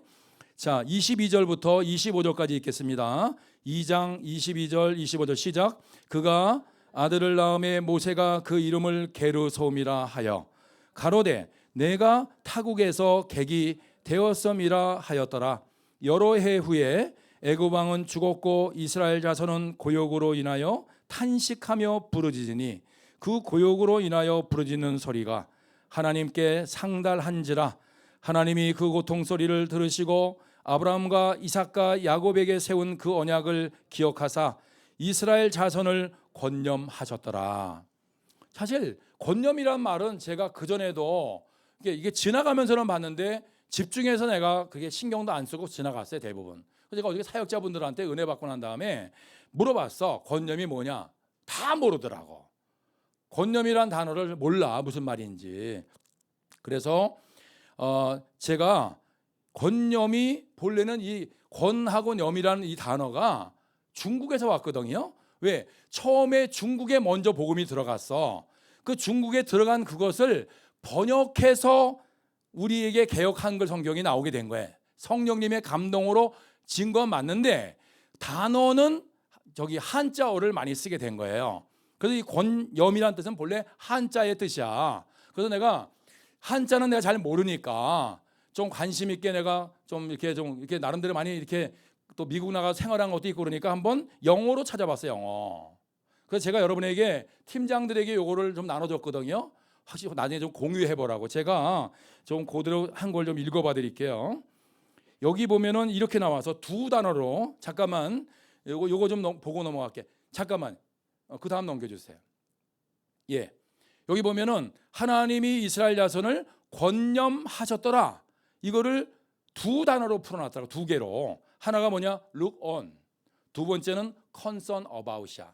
22절부터 25절까지 읽겠습니다. 2장 22절 25절 시작. 그가 아들을 낳음에 모세가 그 이름을 게르솜이라 하여 가로되 내가 타국에서 객이 되었음이라 하였더라. 여러 해 후에 애굽 왕은 죽었고 이스라엘 자손은 고욕으로 인하여 탄식하며 부르짖으니 그 고욕으로 인하여 부르짖는 소리가 하나님께 상달한지라. 하나님이 그 고통 소리를 들으시고 아브라함과 이삭과 야곱에게 세운 그 언약을 기억하사 이스라엘 자손을 권념하셨더라. 사실 권념이란 말은 제가 그전에도 이게 지나가면서는 봤는데 집중해서 내가 그게 신경도 안 쓰고 지나갔어요, 대부분. 그래서 제가 어저께 사역자분들한테 은혜 받고 난 다음에 물어봤어. 권념이 뭐냐? 다 모르더라고. 권념이란 단어를 몰라, 무슨 말인지. 그래서 제가 권념이 본래는 이 권하고 염이라는 이 단어가 중국에서 왔거든요. 왜? 처음에 중국에 먼저 복음이 들어갔어. 그 중국에 들어간 그것을 번역해서 우리에게 개역 한글 성경이 나오게 된 거예요. 성령님의 감동으로 진 건 맞는데 단어는 저기 한자어를 많이 쓰게 된 거예요. 그래서 이 권염이라는 뜻은 본래 한자의 뜻이야. 그래서 내가 한자는 내가 잘 모르니까 좀 관심 있게 내가 좀 이렇게 나름대로 많이 이렇게 또 미국 나가 생활한 것도 있고 그러니까 한번 영어로 찾아봤어요, 영어. 그래서 제가 여러분에게 팀장들에게 요거를 좀 나눠줬거든요. 확실히 나중에 좀 공유해보라고. 제가 좀 그대로 한 걸 좀 읽어봐 드릴게요. 여기 보면은 이렇게 나와서 두 단어로 잠깐만 요거 좀 보고 넘어갈게. 잠깐만 그 다음 넘겨주세요. 예, 여기 보면은 하나님이 이스라엘 자손을 권념하셨더라. 이거를 두 단어로 풀어놨다고. 두 개로. 하나가 뭐냐? look on. 두 번째는 concern about이야.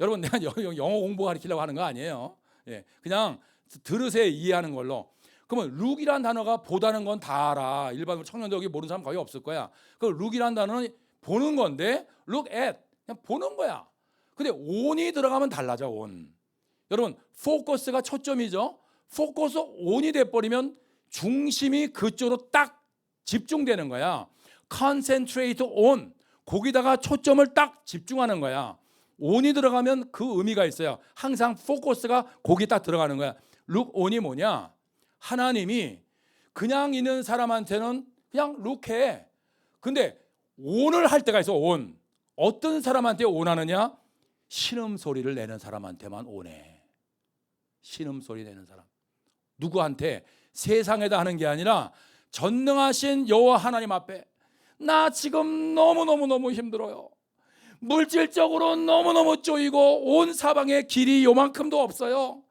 여러분 내가 영어 공부 가르치려고 하는 거 아니에요. 예, 그냥 들으세요. 이해하는 걸로. 그러면 look이란 단어가 보다는 건 다 알아. 일반적으로 청년들 여기 모르는 사람 거의 없을 거야. 그 look이란 단어는 보는 건데 look at 그냥 보는 거야. 근데 on이 들어가면 달라져. on. 여러분 포커스가 초점이죠. 포커스 on이 돼버리면 중심이 그쪽으로 딱 집중되는 거야. concentrate on. 거기다가 초점을 딱 집중하는 거야. on이 들어가면 그 의미가 있어요. 항상 포커스가 거기 딱 들어가는 거야. look on이 뭐냐? 하나님이 그냥 있는 사람한테는 그냥 look해. 근데 on을 할 때가 있어. on. 어떤 사람한테 on하느냐? 신음소리를 내는 사람한테만 on해. 신음소리 내는 사람. 누구한테? 세상에다 하는 게 아니라 전능하신 여호와 하나님 앞에 나 지금 너무너무 힘들어요. 물질적으로 너무너무 쪼이고 온 사방에 길이 요만큼도 없어요.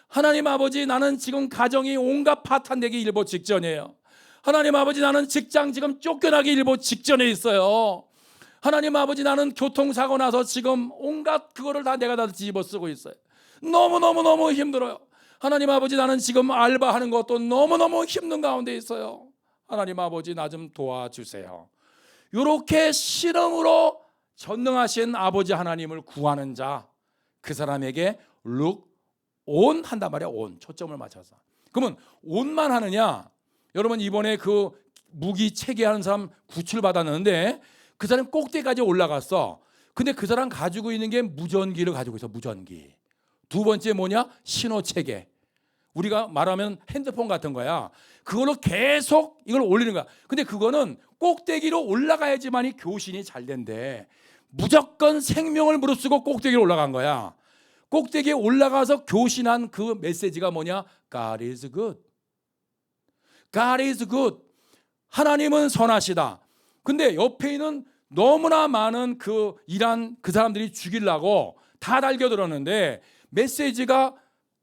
하나님 아버지 나는 지금 가정이 온갖 파탄되기 일보 직전이에요. 하나님 아버지 나는 직장 지금 쫓겨나기 일보 직전에 있어요. 하나님 아버지 나는 교통사고 나서 지금 온갖 그거를 다 내가 다 뒤집어 쓰고 있어요. 너무너무 힘들어요. 하나님 아버지 나는 지금 알바하는 것도 너무너무 힘든 가운데 있어요. 하나님 아버지 나 좀 도와주세요. 이렇게 신음으로 전능하신 아버지 하나님을 구하는 자, 그 사람에게 look on 한단 말이야. on 초점을 맞춰서. 그러면 on만 하느냐? 여러분 이번에 그 무기 체계하는 사람 구출받았는데 그 사람 꼭대기까지 올라갔어. 근데 그 사람 가지고 있는 게 무전기를 가지고 있어. 무전기. 두 번째 뭐냐? 신호 체계. 우리가 말하면 핸드폰 같은 거야. 그걸로 계속 이걸 올리는 거야. 근데 그거는 꼭대기로 올라가야지만이 교신이 잘 된대. 무조건 생명을 무릅쓰고 꼭대기로 올라간 거야. 꼭대기에 올라가서 교신한 그 메시지가 뭐냐? God is good. God is good. 하나님은 선하시다. 근데 옆에 있는 너무나 많은 그 이란 그 사람들이 죽이려고 다 달겨들었는데 메시지가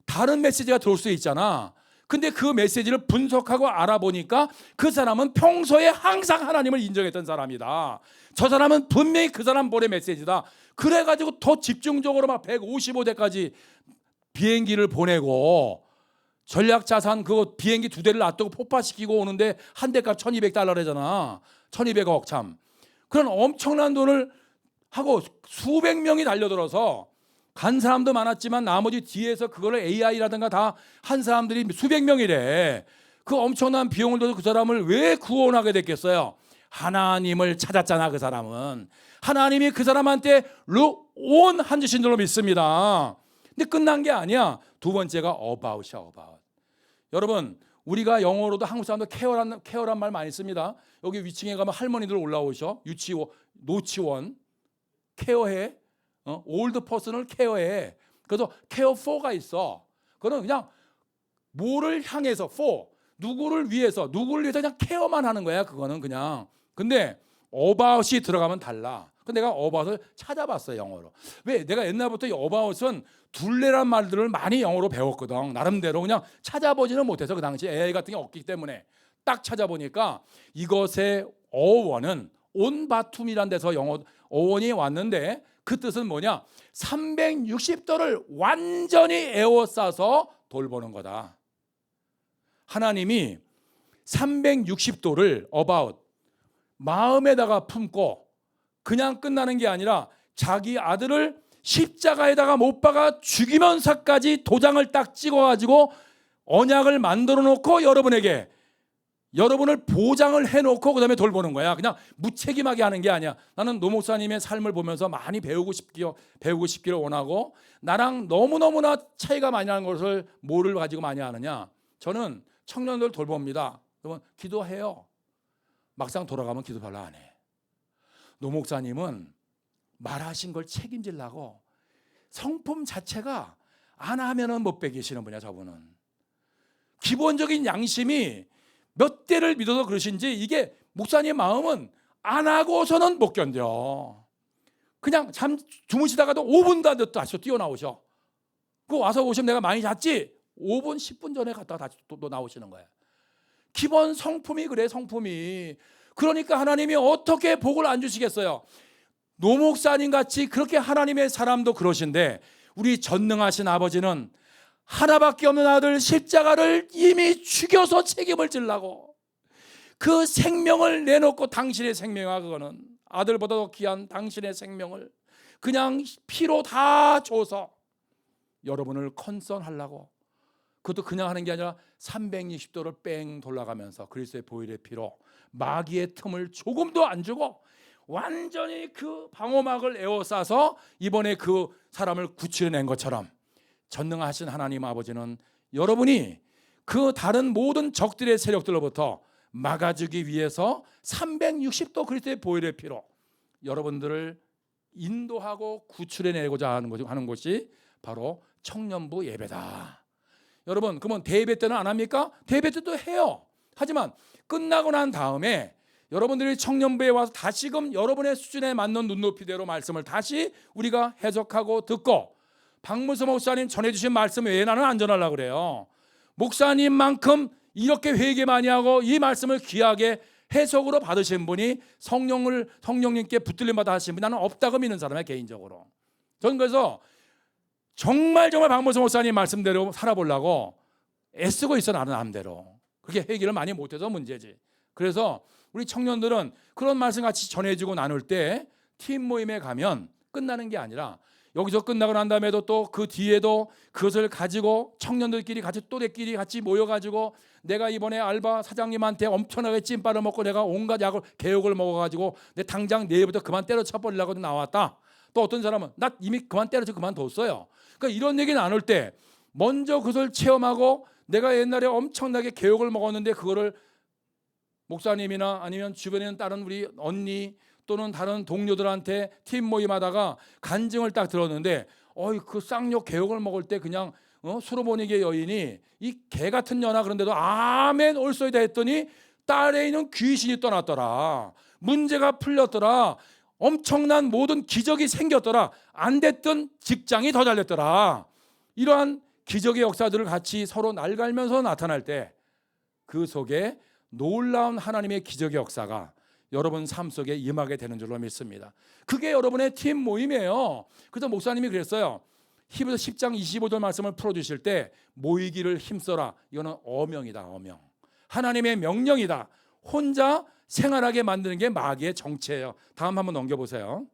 다른 메시지가 들어올 수 있잖아. 근데 그 메시지를 분석하고 알아보니까 그 사람은 평소에 항상 하나님을 인정했던 사람이다. 저 사람은 분명히 그 사람 볼의 메시지다. 그래가지고 더 집중적으로 막 155대까지 비행기를 보내고 전략자산 그거 비행기 2대를 놔두고 폭파시키고 오는데 한 대값 $1200잖아. 1200억 참. 그런 엄청난 돈을 하고 수백 명이 달려들어서 간 사람도 많았지만 나머지 뒤에서 그거를 AI라든가 다 한 사람들이 수백 명이래. 그 엄청난 비용을 들여서 그 사람을 왜 구원하게 됐겠어요? 하나님을 찾았잖아. 그 사람은 하나님이 그 사람한테 온 한 주신 줄로 믿습니다. 근데 끝난 게 아니야. 두 번째가 about이야. about. 여러분 우리가 영어로도 한국 사람도 케어란 말 많이 씁니다. 여기 위층에 가면 할머니들 올라오셔. 유치원, 노치원 케어해. 올드 퍼슨을 케어해. 그래서 케어 for가 있어. 그거는 그냥 뭐를 향해서 for 누구를 위해서 그냥 케어만 하는 거야. 그거는 그냥. 근데 about이 들어가면 달라. 근데 내가 about을 찾아봤어요. 영어로. 왜? 내가 옛날부터 이 about은 둘레란 말들을 많이 영어로 배웠거든. 나름대로 그냥 찾아보지는 못해서 그 당시 AI 같은 게 없기 때문에 딱 찾아보니까 이것의 어원은 온바툼이란 데서 영어 어원이 왔는데 그 뜻은 뭐냐? 360도를 완전히 에워싸서 돌보는 거다. 하나님이 360도를 about 마음에다가 품고 그냥 끝나는 게 아니라 자기 아들을 십자가에다가 못 박아 죽이면서까지 도장을 딱 찍어가지고 언약을 만들어 놓고 여러분을 보장을 해놓고 그 다음에 돌보는 거야. 그냥 무책임하게 하는 게 아니야. 나는 노 목사님의 삶을 보면서 많이 배우고 싶기를 원하고 나랑 너무너무나 차이가 많이 나는 것을 뭐를 가지고 많이 하느냐. 저는 청년들 돌봅니다. 그러면 기도해요. 막상 돌아가면 기도 별로 안 해. 노 목사님은 말하신 걸 책임지려고 성품 자체가 안 하면은 못 베기시는 분이야. 저분은 기본적인 양심이 몇 대를 믿어서 그러신지 이게 목사님 마음은 안 하고서는 못 견뎌. 그냥 주무시다가도 5분도 안 돼도 다시 뛰어나오셔. 그 와서 오시면 내가 많이 잤지? 5분 10분 전에 갔다가 다시 또 나오시는 거야. 기본 성품이 그래. 성품이. 그러니까 하나님이 어떻게 복을 안 주시겠어요? 노 목사님 같이 그렇게 하나님의 사람도 그러신데 우리 전능하신 아버지는 하나밖에 없는 아들 십자가를 이미 죽여서 책임을 지려고 그 생명을 내놓고 당신의 생명아 그거는 아들보다도 귀한 당신의 생명을 그냥 피로 다 줘서 여러분을 컨선하려고 그것도 그냥 하는 게 아니라 360도를 뺑 돌아가면서 그리스도의 보혈의 피로 마귀의 틈을 조금도 안 주고 완전히 그 방어막을 에워싸서 이번에 그 사람을 구출해낸 것처럼 전능하신 하나님 아버지는 여러분이 그 다른 모든 적들의 세력들로부터 막아주기 위해서 360도 그리스도의 보혈의 피로 여러분들을 인도하고 구출해내고자 하는 것이 바로 청년부 예배다. 여러분 그러면 대예배 때는 안 합니까? 대예배 때도 해요. 하지만 끝나고 난 다음에 여러분들이 청년부에 와서 다시금 여러분의 수준에 맞는 눈높이대로 말씀을 다시 우리가 해석하고 듣고 박문서 목사님 전해주신 말씀 외에 나는 안 전하려고 그래요. 목사님만큼 이렇게 회개 많이 하고 이 말씀을 귀하게 해석으로 받으신 분이 성령님께 붙들림 받아 하신 분이 나는 없다고 믿는 사람이야 개인적으로. 저는 그래서 정말 박문서 목사님 말씀대로 살아보려고 애쓰고 있어 나는 마음대로. 그렇게 회개를 많이 못해서 문제지. 그래서 우리 청년들은 그런 말씀 같이 전해주고 나눌 때 팀 모임에 가면 끝나는 게 아니라 여기서 끝나고 난 다음에도 또 그 뒤에도 그것을 가지고 청년들끼리 같이 또래끼리 같이 모여가지고 내가 이번에 알바 사장님한테 엄청나게 찐빠를 먹고 내가 온갖 개욕을 먹어가지고 내 당장 내일부터 그만 때려쳐버리려고 나왔다. 또 어떤 사람은 나 이미 그만 때려쳐 그만뒀어요. 그러니까 이런 얘기 나눌 때 먼저 그것을 체험하고 내가 옛날에 엄청나게 개욕을 먹었는데 그거를 목사님이나 아니면 주변에 있는 다른 우리 언니 또는 다른 동료들한테 팀 모임하다가 간증을 딱 들었는데 그 쌍욕 개욕을 먹을 때 그냥 수로보니게 여인이 이 개 같은 년아 그런데도 아멘 올소이다 했더니 딸에 있는 귀신이 떠났더라. 문제가 풀렸더라. 엄청난 모든 기적이 생겼더라. 안 됐던 직장이 더 잘 됐더라. 이러한 기적의 역사들을 같이 서로 날갈면서 나타날 때 그 속에 놀라운 하나님의 기적의 역사가 여러분 삶 속에 임하게 되는 줄로 믿습니다. 그게 여러분의 팀 모임이에요. 그래서 목사님이 그랬어요. 히브리서 10장 25절 말씀을 풀어주실 때 모이기를 힘써라. 이거는 어명이다. 어명. 하나님의 명령이다. 혼자 생활하게 만드는 게 마귀의 정체예요. 다음 한번 넘겨보세요.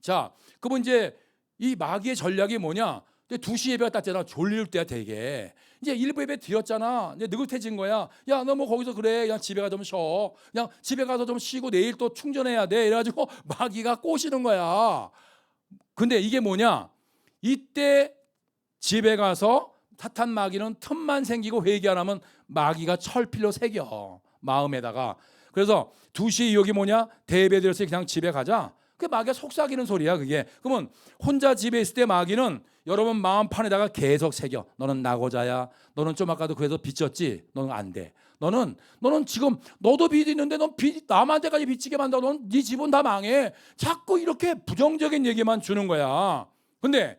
자, 그럼 이제 이 마귀의 전략이 뭐냐? 2시 예배가 딱 되잖아. 졸릴 때야 되게. 이제 1부 예배 드렸잖아. 이제 느긋해진 거야. 야, 너 뭐 거기서 그래. 그냥 집에 가서 좀 쉬어. 그냥 집에 가서 좀 쉬고 내일 또 충전해야 돼. 이래가지고 마귀가 꼬시는 거야. 근데 이게 뭐냐? 이때 집에 가서 사탄 마귀는 틈만 생기고 회개 안 하면 마귀가 철필로 새겨 마음에다가. 그래서 2시 유혹이 뭐냐? 대예배 드렸을 때 그냥 집에 가자. 그 마귀가 속삭이는 소리야 그게. 그러면 혼자 집에 있을 때 마귀는 여러분 마음판에다가 계속 새겨. 너는 낙오자야. 너는 좀 아까도 그래서 빚졌지. 너는 안 돼. 너는 지금 너도 빚이 있는데 넌 남한테까지 빚지게 만들어. 넌 네 집은 다 망해. 자꾸 이렇게 부정적인 얘기만 주는 거야. 근데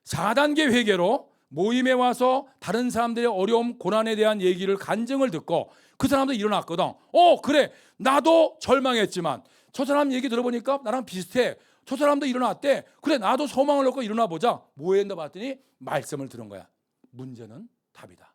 4단계 회개로 모임에 와서 다른 사람들의 어려움 고난에 대한 얘기를 간증을 듣고 그 사람도 일어났거든. 그래 나도 절망했지만 저 사람 얘기 들어보니까 나랑 비슷해. 저 사람도 일어났대. 그래 나도 소망을 얻고 일어나 보자. 뭐 했나 봤더니 말씀을 들은 거야. 문제는 답이다.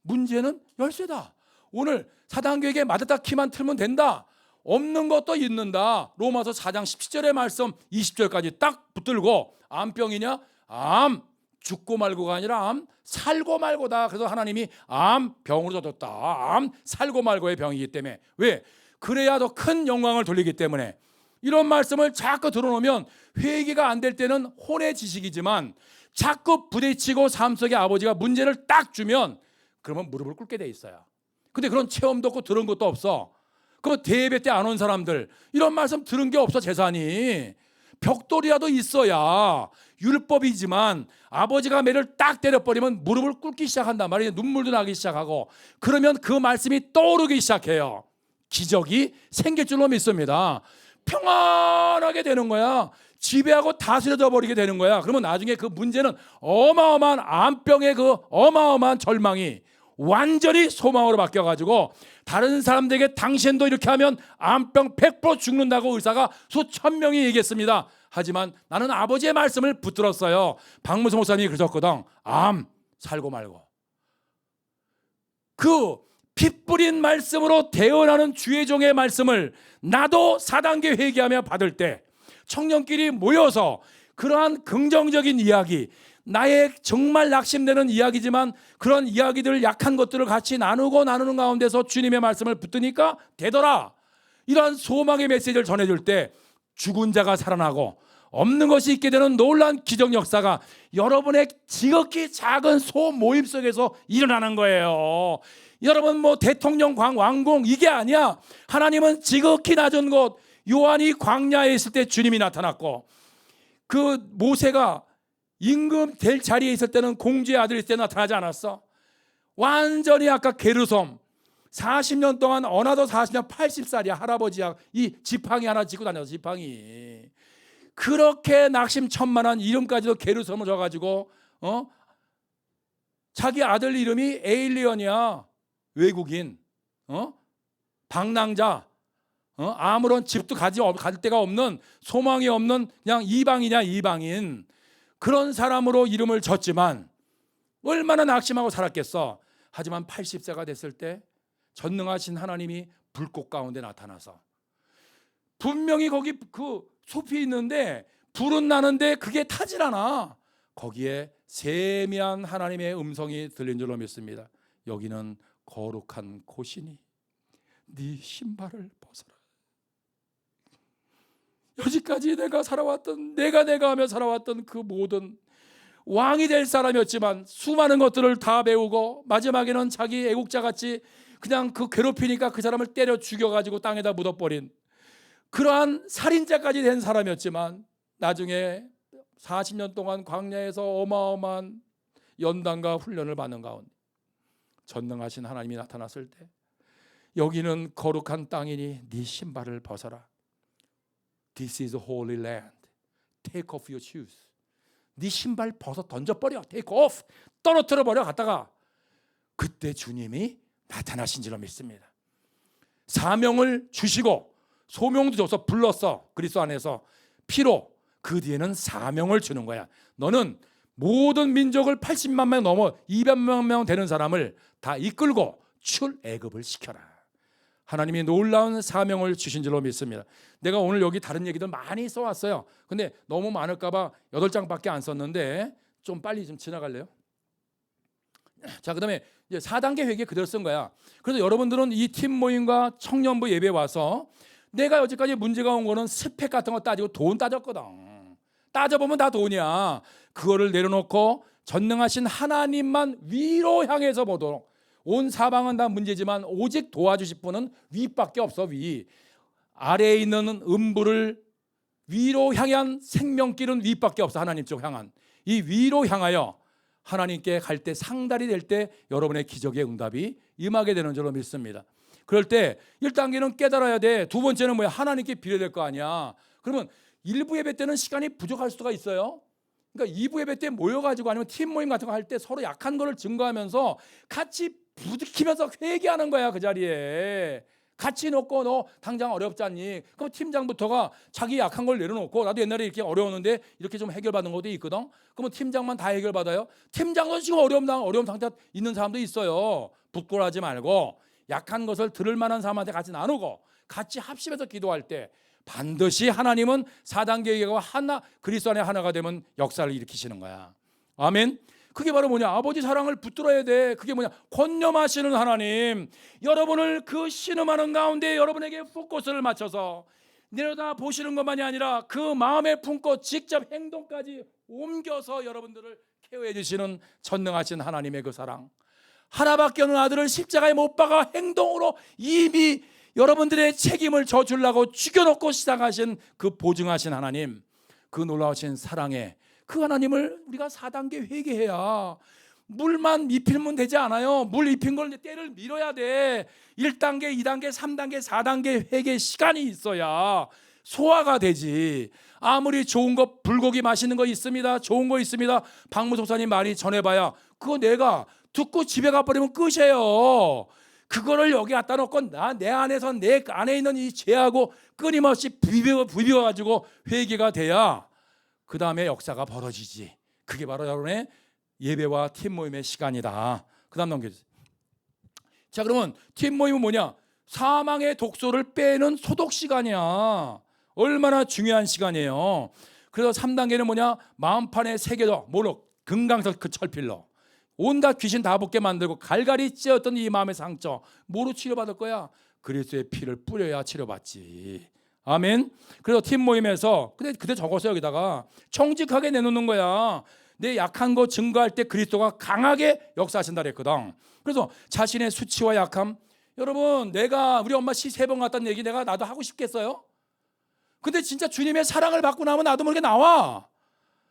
문제는 열쇠다. 오늘 4단계에게 맞았다 키만 틀면 된다. 없는 것도 있는다. 로마서 4장 17절의 말씀 20절까지 딱 붙들고 암병이냐? 암. 죽고 말고가 아니라 암 살고 말고다. 그래서 하나님이 암 병으로 줬다. 암 살고 말고의 병이기 때문에. 왜? 그래야 더 큰 영광을 돌리기 때문에. 이런 말씀을 자꾸 들어놓으면 회개가 안 될 때는 혼의 지식이지만 자꾸 부딪히고 삶 속에 아버지가 문제를 딱 주면 그러면 무릎을 꿇게 돼 있어요. 근데 그런 체험도 없고 들은 것도 없어. 그러면 대예배 때 안 온 사람들 이런 말씀 들은 게 없어. 재산이 벽돌이라도 있어야 율법이지만 아버지가 매를 딱 때려버리면 무릎을 꿇기 시작한단 말이에요. 눈물도 나기 시작하고 그러면 그 말씀이 떠오르기 시작해요. 기적이 생길 줄로 믿습니다. 평안하게 되는 거야. 지배하고 다스려져 버리게 되는 거야. 그러면 나중에 그 문제는 어마어마한 암병의 그 어마어마한 절망이 완전히 소망으로 바뀌어가지고 다른 사람들에게 당신도 이렇게 하면 암병 100% 죽는다고 의사가 수천 명이 얘기했습니다. 하지만 나는 아버지의 말씀을 붙들었어요. 박무성 목사님이 그러셨거든. 암 살고 말고. 그 피 뿌린 말씀으로 대언하는 주의 종의 말씀을 나도 4단계 회개하며 받을 때 청년끼리 모여서 그러한 긍정적인 이야기, 나의 정말 낙심되는 이야기지만 그런 이야기들 약한 것들을 같이 나누는 가운데서 주님의 말씀을 붙드니까 되더라. 이러한 소망의 메시지를 전해줄 때 죽은 자가 살아나고 없는 것이 있게 되는 놀라운 기적 역사가 여러분의 지극히 작은 소모임 속에서 일어나는 거예요. 여러분 뭐 대통령 왕궁 이게 아니야. 하나님은 지극히 낮은 곳. 요한이 광야에 있을 때 주님이 나타났고 그 모세가 임금 될 자리에 있을 때는 공주의 아들일 때 나타나지 않았어. 완전히 아까 게르솜 40년 동안 어나더 40년 80살이야. 할아버지야. 이 지팡이 하나 짚고 다녔어. 지팡이. 그렇게 낙심천만한 이름까지도 게르솜을 줘가지고 자기 아들 이름이 에일리언이야. 외국인, 방랑자, 아무런 집도 갈 데가 없는 소망이 없는 그냥 이방이냐 이방인 그런 사람으로 이름을 줬지만 얼마나 낙심하고 살았겠어. 하지만 80세가 됐을 때 전능하신 하나님이 불꽃 가운데 나타나서 분명히 거기 그 숲이 있는데 불은 나는데 그게 타질 않아. 거기에 세미한 하나님의 음성이 들린 줄로 믿습니다. 여기는 거룩한 곳이니 네 신발을 벗어라. 여지까지 내가 하며 살아왔던 그 모든 왕이 될 사람이었지만 수많은 것들을 다 배우고 마지막에는 자기 애국자같이 그냥 그 괴롭히니까 그 사람을 때려 죽여가지고 땅에다 묻어버린 그러한 살인자까지 된 사람이었지만 나중에 40년 동안 광야에서 어마어마한 연단과 훈련을 받는 가운데 전능하신 하나님이 나타났을 때 여기는 거룩한 땅이니 네 신발을 벗어라. This is a holy land. Take off your shoes. 네 신발 벗어 던져버려. 테이크 오프. 떨어뜨려 버려. 갔다가 그때 주님이 나타나신 줄로 믿습니다. 사명을 주시고 소명도 줘서 불렀어. 그리스도 안에서 피로. 그 뒤에는 사명을 주는 거야. 너는 모든 민족을 80만 명 넘어 200만 명 되는 사람을 다 이끌고 출애굽을 시켜라. 하나님이 놀라운 사명을 주신 줄로 믿습니다. 내가 오늘 여기 다른 얘기들 많이 써왔어요. 근데 너무 많을까 봐 8장밖에 안 썼는데 좀 빨리 좀 지나갈래요? 자, 그다음에 이제 4단계 회개 그대로 쓴 거야. 그래서 여러분들은 이 팀 모임과 청년부 예배 와서 내가 여지까지 문제가 온 거는 스펙 같은 거 따지고 돈 따졌거든. 따져보면 다 돈이야. 그거를 내려놓고 전능하신 하나님만 위로 향해서 보도록. 온 사방은 다 문제지만 오직 도와주실 분은 위밖에 없어. 위. 아래에 있는 음부를 위로 향한 생명길은 위밖에 없어. 하나님 쪽 향한. 이 위로 향하여 하나님께 갈 때 상달이 될 때 여러분의 기적의 응답이 임하게 되는 줄로 믿습니다. 그럴 때 1단계는 깨달아야 돼. 두 번째는 뭐야? 하나님께 빌어야 될 거 아니야. 그러면 일부 예배 때는 시간이 부족할 수가 있어요. 그러니까 2부 예배 때 모여가지고 아니면 팀 모임 같은 거 할 때 서로 약한 거를 증거하면서 같이 부딪히면서 회개하는 거야. 그 자리에 같이 놓고 너 당장 어렵지 않니? 그럼 팀장부터가 자기 약한 걸 내려놓고 나도 옛날에 이렇게 어려웠는데 이렇게 좀 해결받는 것도 있거든. 그러면 팀장만 다 해결받아요? 팀장도 지금 어려움 상태 있는 사람도 있어요. 부끄러워하지 말고 약한 것을 들을 만한 사람한테 같이 나누고 같이 합심해서 기도할 때 반드시 하나님은 4단계 회개가 하나 그리스도 안에 하나가 되면 역사를 일으키시는 거야. 아멘. 그게 바로 뭐냐? 아버지 사랑을 붙들어야 돼. 그게 뭐냐? 권념하시는 하나님. 여러분을 그 신음하는 가운데 여러분에게 포커스를 맞춰서 내려다 보시는 것만이 아니라 그 마음에 품고 직접 행동까지 옮겨서 여러분들을 케어해 주시는 전능하신 하나님의 그 사랑. 하나밖에 없는 아들을 십자가에 못 박아 행동으로 이미 여러분들의 책임을 져주려고 죽여놓고 시작하신 그 보증하신 하나님, 그 놀라우신 사랑에 그 하나님을 우리가 4단계 회개해야 물만 입히면 되지 않아요. 물 입힌 걸 때를 밀어야 돼. 1단계, 2단계, 3단계, 4단계 회개 시간이 있어야 소화가 되지. 아무리 좋은 거 불고기 맛있는 거 있습니다. 좋은 거 있습니다. 박무 목사님 많이 전해봐야 그거 내가 듣고 집에 가버리면 끝이에요. 그거를 여기 갖다 놓고 내 안에서 내 안에 있는 이 죄하고 끊임없이 부비워가지고 회개가 돼야 그 다음에 역사가 벌어지지. 그게 바로 여러분의 예배와 팀 모임의 시간이다. 그 다음 넘겨주세요. 자, 그러면 팀 모임은 뭐냐? 사망의 독소를 빼는 소독 시간이야. 얼마나 중요한 시간이에요. 그래서 3단계는 뭐냐? 마음판에 새겨져 뭐로? 금강석 그 철필로 온갖 귀신 다 붙게 만들고 갈갈이 찧었던 이 마음의 상처 뭐로 치료받을 거야? 그리스도의 피를 뿌려야 치료받지. 아멘. 그래서 팀 모임에서 그때 적었어요. 여기다가 정직하게 내놓는 거야. 내 약한 거 증거할 때 그리스도가 강하게 역사하신다 그랬거든. 그래서 자신의 수치와 약함, 여러분 내가 우리 엄마 시 3번 갔다는 얘기 내가 나도 하고 싶겠어요? 근데 진짜 주님의 사랑을 받고 나면 나도 모르게 나와.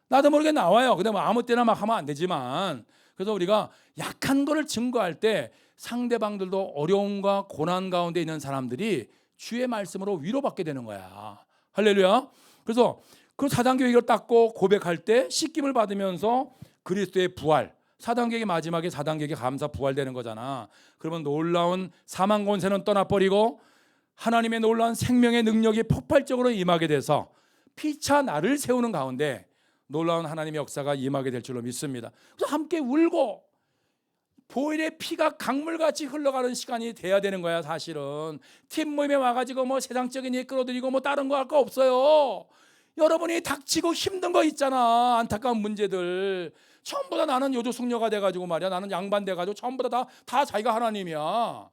나도 모르게 나와요. 근데 뭐 아무 때나 막 하면 안 되지만, 그래서 우리가 약한 거를 증거할 때 상대방들도 어려움과 고난 가운데 있는 사람들이 주의 말씀으로 위로받게 되는 거야. 할렐루야. 그래서 그 4단계 회개를 닦고 고백할 때 씻김을 받으면서 그리스도의 부활, 4단계의 마지막에 4단계의 감사 부활되는 거잖아. 그러면 놀라운 사망 권세는 떠나버리고 하나님의 놀라운 생명의 능력이 폭발적으로 임하게 돼서 피차 나를 세우는 가운데 놀라운 하나님의 역사가 임하게 될 줄로 믿습니다. 그래서 함께 울고 보혈의 피가 강물같이 흘러가는 시간이 돼야 되는 거야. 사실은 팀 모임에 와가지고 뭐 세상적인 일 끌어들이고 뭐 다른 거 할 거 없어요. 여러분이 닥치고 힘든 거 있잖아. 안타까운 문제들 전부 다 나는 요조숙녀가 돼가지고 말이야, 나는 양반 돼가지고 전부 다 자기가 하나님이야.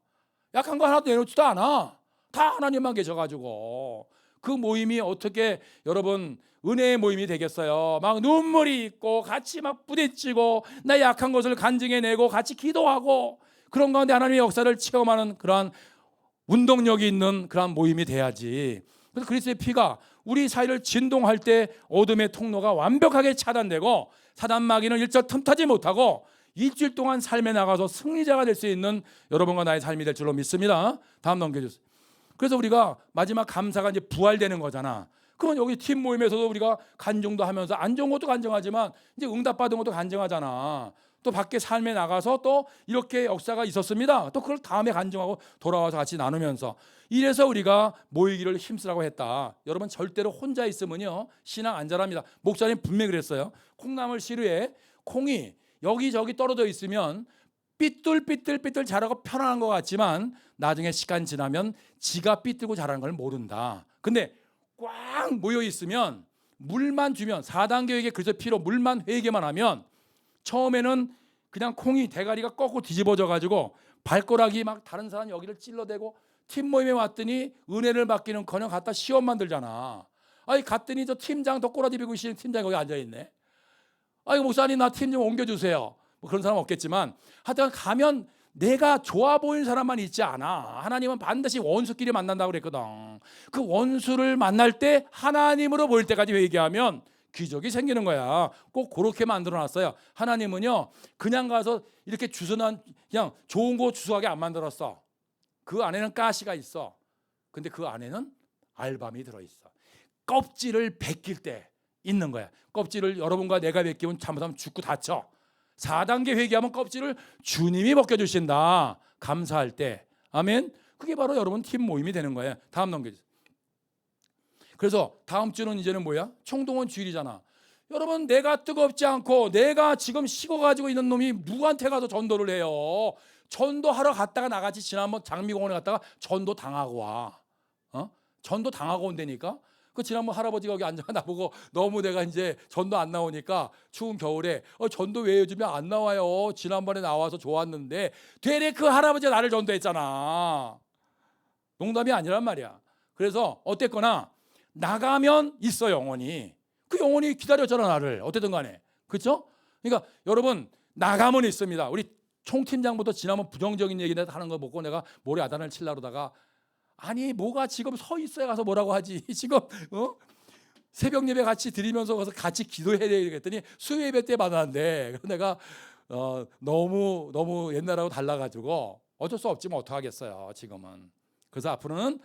약한 거 하나도 내놓지도 않아. 다 하나님만 계셔가지고 그 모임이 어떻게 여러분 은혜의 모임이 되겠어요? 막 눈물이 있고 같이 막 부딪히고 나 약한 것을 간증해내고 같이 기도하고 그런 가운데 하나님의 역사를 체험하는 그러한 운동력이 있는 그러한 모임이 돼야지. 그래서 그리스도의 피가 우리 사이를 진동할 때 어둠의 통로가 완벽하게 차단되고 사단 마귀는 일절 틈타지 못하고 일주일 동안 삶에 나가서 승리자가 될 수 있는 여러분과 나의 삶이 될 줄로 믿습니다. 다음 넘겨주세요. 그래서 우리가 마지막 감사가 이제 부활되는 거잖아. 그건 여기 팀 모임에서도 우리가 간증도 하면서 안 좋은 것도 간증하지만 이제 응답받은 것도 간증하잖아. 또 밖에 삶에 나가서 또 이렇게 역사가 있었습니다. 또 그걸 다음에 간증하고 돌아와서 같이 나누면서 이래서 우리가 모이기를 힘쓰라고 했다. 여러분 절대로 혼자 있으면요 신앙 안 자랍니다. 목사님 분명히 그랬어요. 콩나물 시루에 콩이 여기저기 떨어져 있으면 삐뚤삐뚤 자라고 편안한 것 같지만 나중에 시간 지나면 지가 삐뚤고 자라는 걸 모른다. 근데 꽉 모여 있으면 물만 주면 4단계 회개 그래서 필요 물만 회개만 하면 처음에는 그냥 콩이 대가리가 꺾고 뒤집어져 가지고 발가락이 막 다른 사람 여기를 찔러대고 팀 모임에 왔더니 은혜를 받기는커녕 갖다 시험 만들잖아. 아니 갔더니 저 팀장 덕꼬라지 비고 계시는 팀장이 거기 앉아 있네. 아이고 목사님 나 팀 좀 옮겨주세요. 뭐 그런 사람 없겠지만 하여튼 가면 내가 좋아 보이는 사람만 있지 않아. 하나님은 반드시 원수끼리 만난다고 그랬거든. 그 원수를 만날 때 하나님으로 보일 때까지 회개하면 기적이 생기는 거야. 꼭 그렇게 만들어놨어요. 하나님은요 그냥 가서 이렇게 주선한 그냥 좋은 거 주소하게 안 만들었어. 그 안에는 가시가 있어. 근데 그 안에는 알밤이 들어있어. 껍질을 벗길 때 있는 거야. 껍질을 여러분과 내가 벗기면 잘못하면 죽고 다쳐. 4단계 회개하면 껍질을 주님이 벗겨주신다. 감사할 때. 아멘. 그게 바로 여러분 팀 모임이 되는 거예요. 다음 넘겨주세요. 그래서 다음 주는 이제는 뭐야? 총동원 주일이잖아. 여러분 내가 뜨겁지 않고 내가 지금 식어가지고 있는 놈이 누구한테 가서 전도를 해요? 전도하러 갔다가 나같이 지난번 장미공원에 갔다가 전도 당하고 와. 전도 당하고 온다니까. 그 지난번 할아버지가 여기 앉아가 나보고 너무 내가 이제 전도 안 나오니까 추운 겨울에 전도 왜 요즘에 안 나와요? 지난번에 나와서 좋았는데 되레 그 할아버지가 나를 전도했잖아. 농담이 아니란 말이야. 그래서 어쨌거나 나가면 있어 영혼이. 그 영혼이 기다렸잖아 나를. 어쨌든 간에. 그렇죠? 그러니까 여러분 나가면 있습니다. 우리 총팀장부터 지난번 부정적인 얘기 하는 거 보고 내가 모래 아단을 치려고 그러다가 아니 뭐가 지금 서 있어야 가서 뭐라고 하지. 지금 새벽 예배 같이 드리면서 가서 같이 기도해야 되겠더니 수요 예배 때 만났는데 내가 너무 옛날하고 달라가지고 어쩔 수 없지만 어떡하겠어요 지금은. 그래서 앞으로는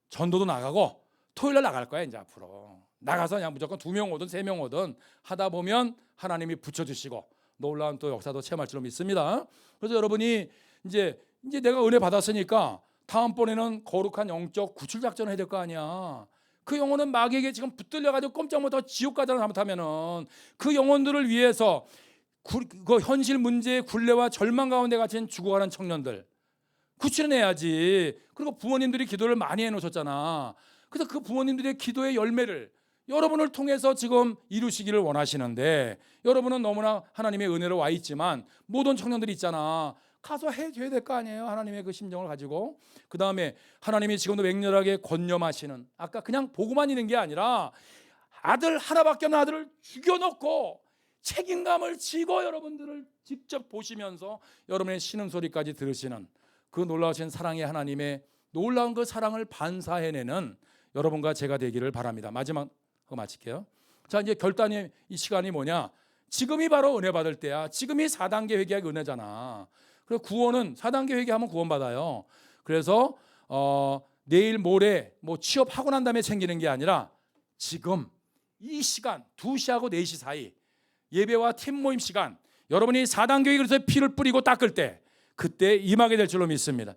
전도도 나가고 토요일날 나갈 거야. 이제 앞으로 나가서 그냥 무조건 2명 오든 3명 오든 하다 보면 하나님이 붙여주시고 놀라운 또 역사도 체험할 줄 믿습니다. 그래서 여러분이 이제 내가 은혜 받았으니까 다음번에는 거룩한 영적 구출 작전을 해야 될 거 아니야. 그 영혼은 마귀에게 지금 붙들려가지고 꼼짝 못하고 지옥 가잖아. 잘못하면은 그 영혼들을 위해서 그 현실 문제의 굴레와 절망 가운데 갇힌 죽어가는 청년들 구출해내야지. 그리고 부모님들이 기도를 많이 해놓으셨잖아. 그래서 그 부모님들의 기도의 열매를 여러분을 통해서 지금 이루시기를 원하시는데 여러분은 너무나 하나님의 은혜로 와 있지만 모든 청년들이 있잖아. 가서 해줘야 될 거 아니에요. 하나님의 그 심정을 가지고. 그 다음에 하나님이 지금도 맹렬하게 권념하시는 아까 그냥 보고만 있는 게 아니라 아들 하나밖에 없는 아들을 죽여놓고 책임감을 지고 여러분들을 직접 보시면서 여러분의 신음소리까지 들으시는 그 놀라우신 사랑의 하나님의 놀라운 그 사랑을 반사해내는 여러분과 제가 되기를 바랍니다. 마지막 마칠게요. 자 이제 결단의 이 시간이 뭐냐? 지금이 바로 은혜 받을 때야. 지금이 4단계 회개의 은혜잖아. 그래서 구원은 4단계 회개하면 구원받아요. 그래서 내일 모레 뭐 취업하고 난 다음에 생기는 게 아니라 지금 이 시간 2시하고 4시 사이 예배와 팀 모임 시간 여러분이 4단계 회개에서 피를 뿌리고 닦을 때 그때 임하게 될 줄로 믿습니다.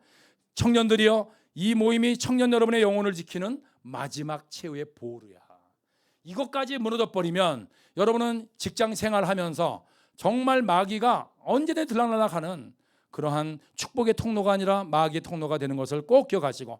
청년들이여 이 모임이 청년 여러분의 영혼을 지키는 마지막 최후의 보루야. 이것까지 무너져 버리면 여러분은 직장 생활하면서 정말 마귀가 언제든 들락날락하는 그러한 축복의 통로가 아니라 마귀의 통로가 되는 것을 꼭 기억하시고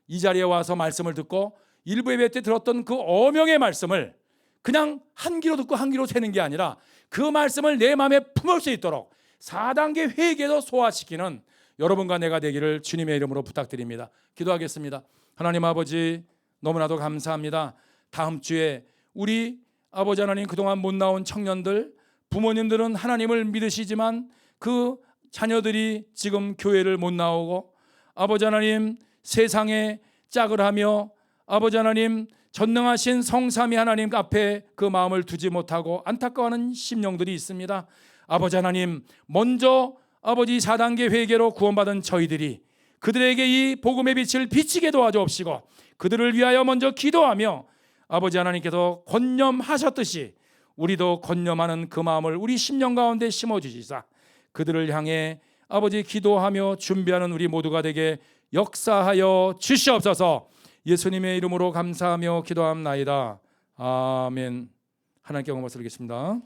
이 자리에 와서 말씀을 듣고 일부 예배 때 들었던 그 어명의 말씀을 그냥 한 귀로 듣고 한 귀로 새는 게 아니라 그 말씀을 내 마음에 품을 수 있도록 4단계 회개도 소화시키는 여러분과 내가 되기를 주님의 이름으로 부탁드립니다. 기도하겠습니다. 하나님 아버지 너무나도 감사합니다. 다음 주에 우리 아버지 하나님 그동안 못 나온 청년들 부모님들은 하나님을 믿으시지만 그 자녀들이 지금 교회를 못 나오고 아버지 하나님 세상에 짝을 하며 아버지 하나님 전능하신 성삼위 하나님 앞에 그 마음을 두지 못하고 안타까워하는 심령들이 있습니다. 아버지 하나님 먼저 아버지 4단계 회개로 구원받은 저희들이 그들에게 이 복음의 빛을 비치게 도와주옵시고 그들을 위하여 먼저 기도하며 아버지 하나님께서 권념하셨듯이 우리도 권념하는 그 마음을 우리 심령 가운데 심어주시사 그들을 향해 아버지 기도하며 준비하는 우리 모두가 되게 역사하여 주시옵소서. 예수님의 이름으로 감사하며 기도합나이다. 아멘. 하나님께 영광을 드리겠습니다.